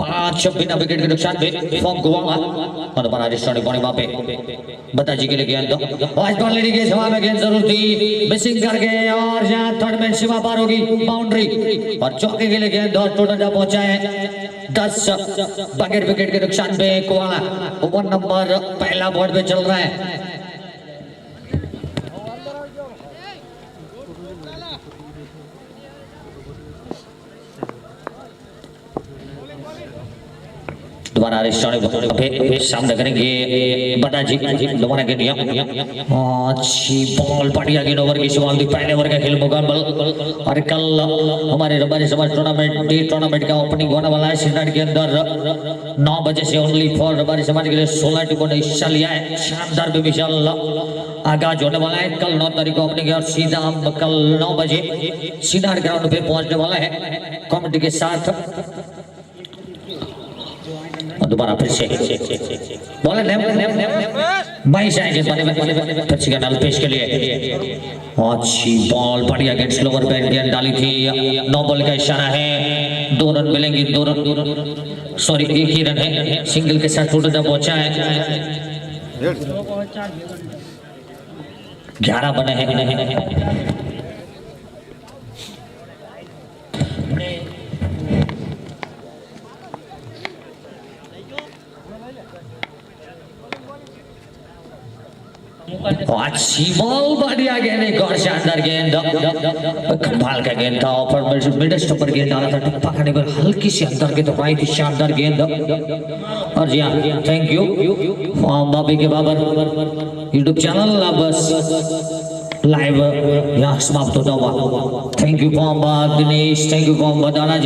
5 बिना विकेट के नुकसान पे फॉर्म गोवा और दोबारा रिस्टार्टिंग बॉडी पे बताजी के लिए गेंद आज बॉल लेने के जवाब में गेंद जरूर थी मिसिंग कर गए और यहां थर्ड मैन सीमा पार होगी बाउंड्री और चौके के लिए गेंद और टोटल पहुंचा है 10 बगैर विकेट के नुकसान पे कोवाड़ा ओवर नंबर पहला बॉल पे चल रहा है दोबारा रिस्टार्ट सामने करेंगे बताजी दोबारा गेंद अच्छी बॉल बढ़िया गेंद ओवर की शुरुआत पहले ओवर का खेल मुकाबला और कल हमारे रबारी समाज टूर्नामेंट का ओपनिंग होने वाला है सिंडाट के अंदर 9 बजे से ओनली फॉर रबारी समाज के लिए 16 टीमों ने हिस्सा लिया है शानदार बेमिसाल आगाज होने वाला है कल 9 तारीख को ओपनिंग और सीधा हम कल 9 बजे सिंडाट ग्राउंड पे पहुंचने वाला है कमेटी के साथ दोबारा फिर से बॉलर बाईस आएंगे अल्पेश के लिए अच्छी बॉल बढ़िया गेंद स्लोवर बैट गेंद डाली थी 9 बॉल का इशारा है 2 रन मिलेंगे 2 रन सॉरी 1 ही रन है सिंगल के साथ टोटल पहुंचा है 11 बने हैं अच्छी बॉल बढ़िया गेंद एक और शानदार गेंद कमाल का गेंद था ऊपर मिडिल स्टंपर गेंद डाला था टप्पा खाने पर हल्की सी अंदर के तरफ आई थी शानदार गेंद और जी हाँ थैंक यू बाबी के बाबर यूट्यूब चैनल बस लाईव्ह या समाप्त होता हुआ। Thank you from Dinesh, thank you from Danaji.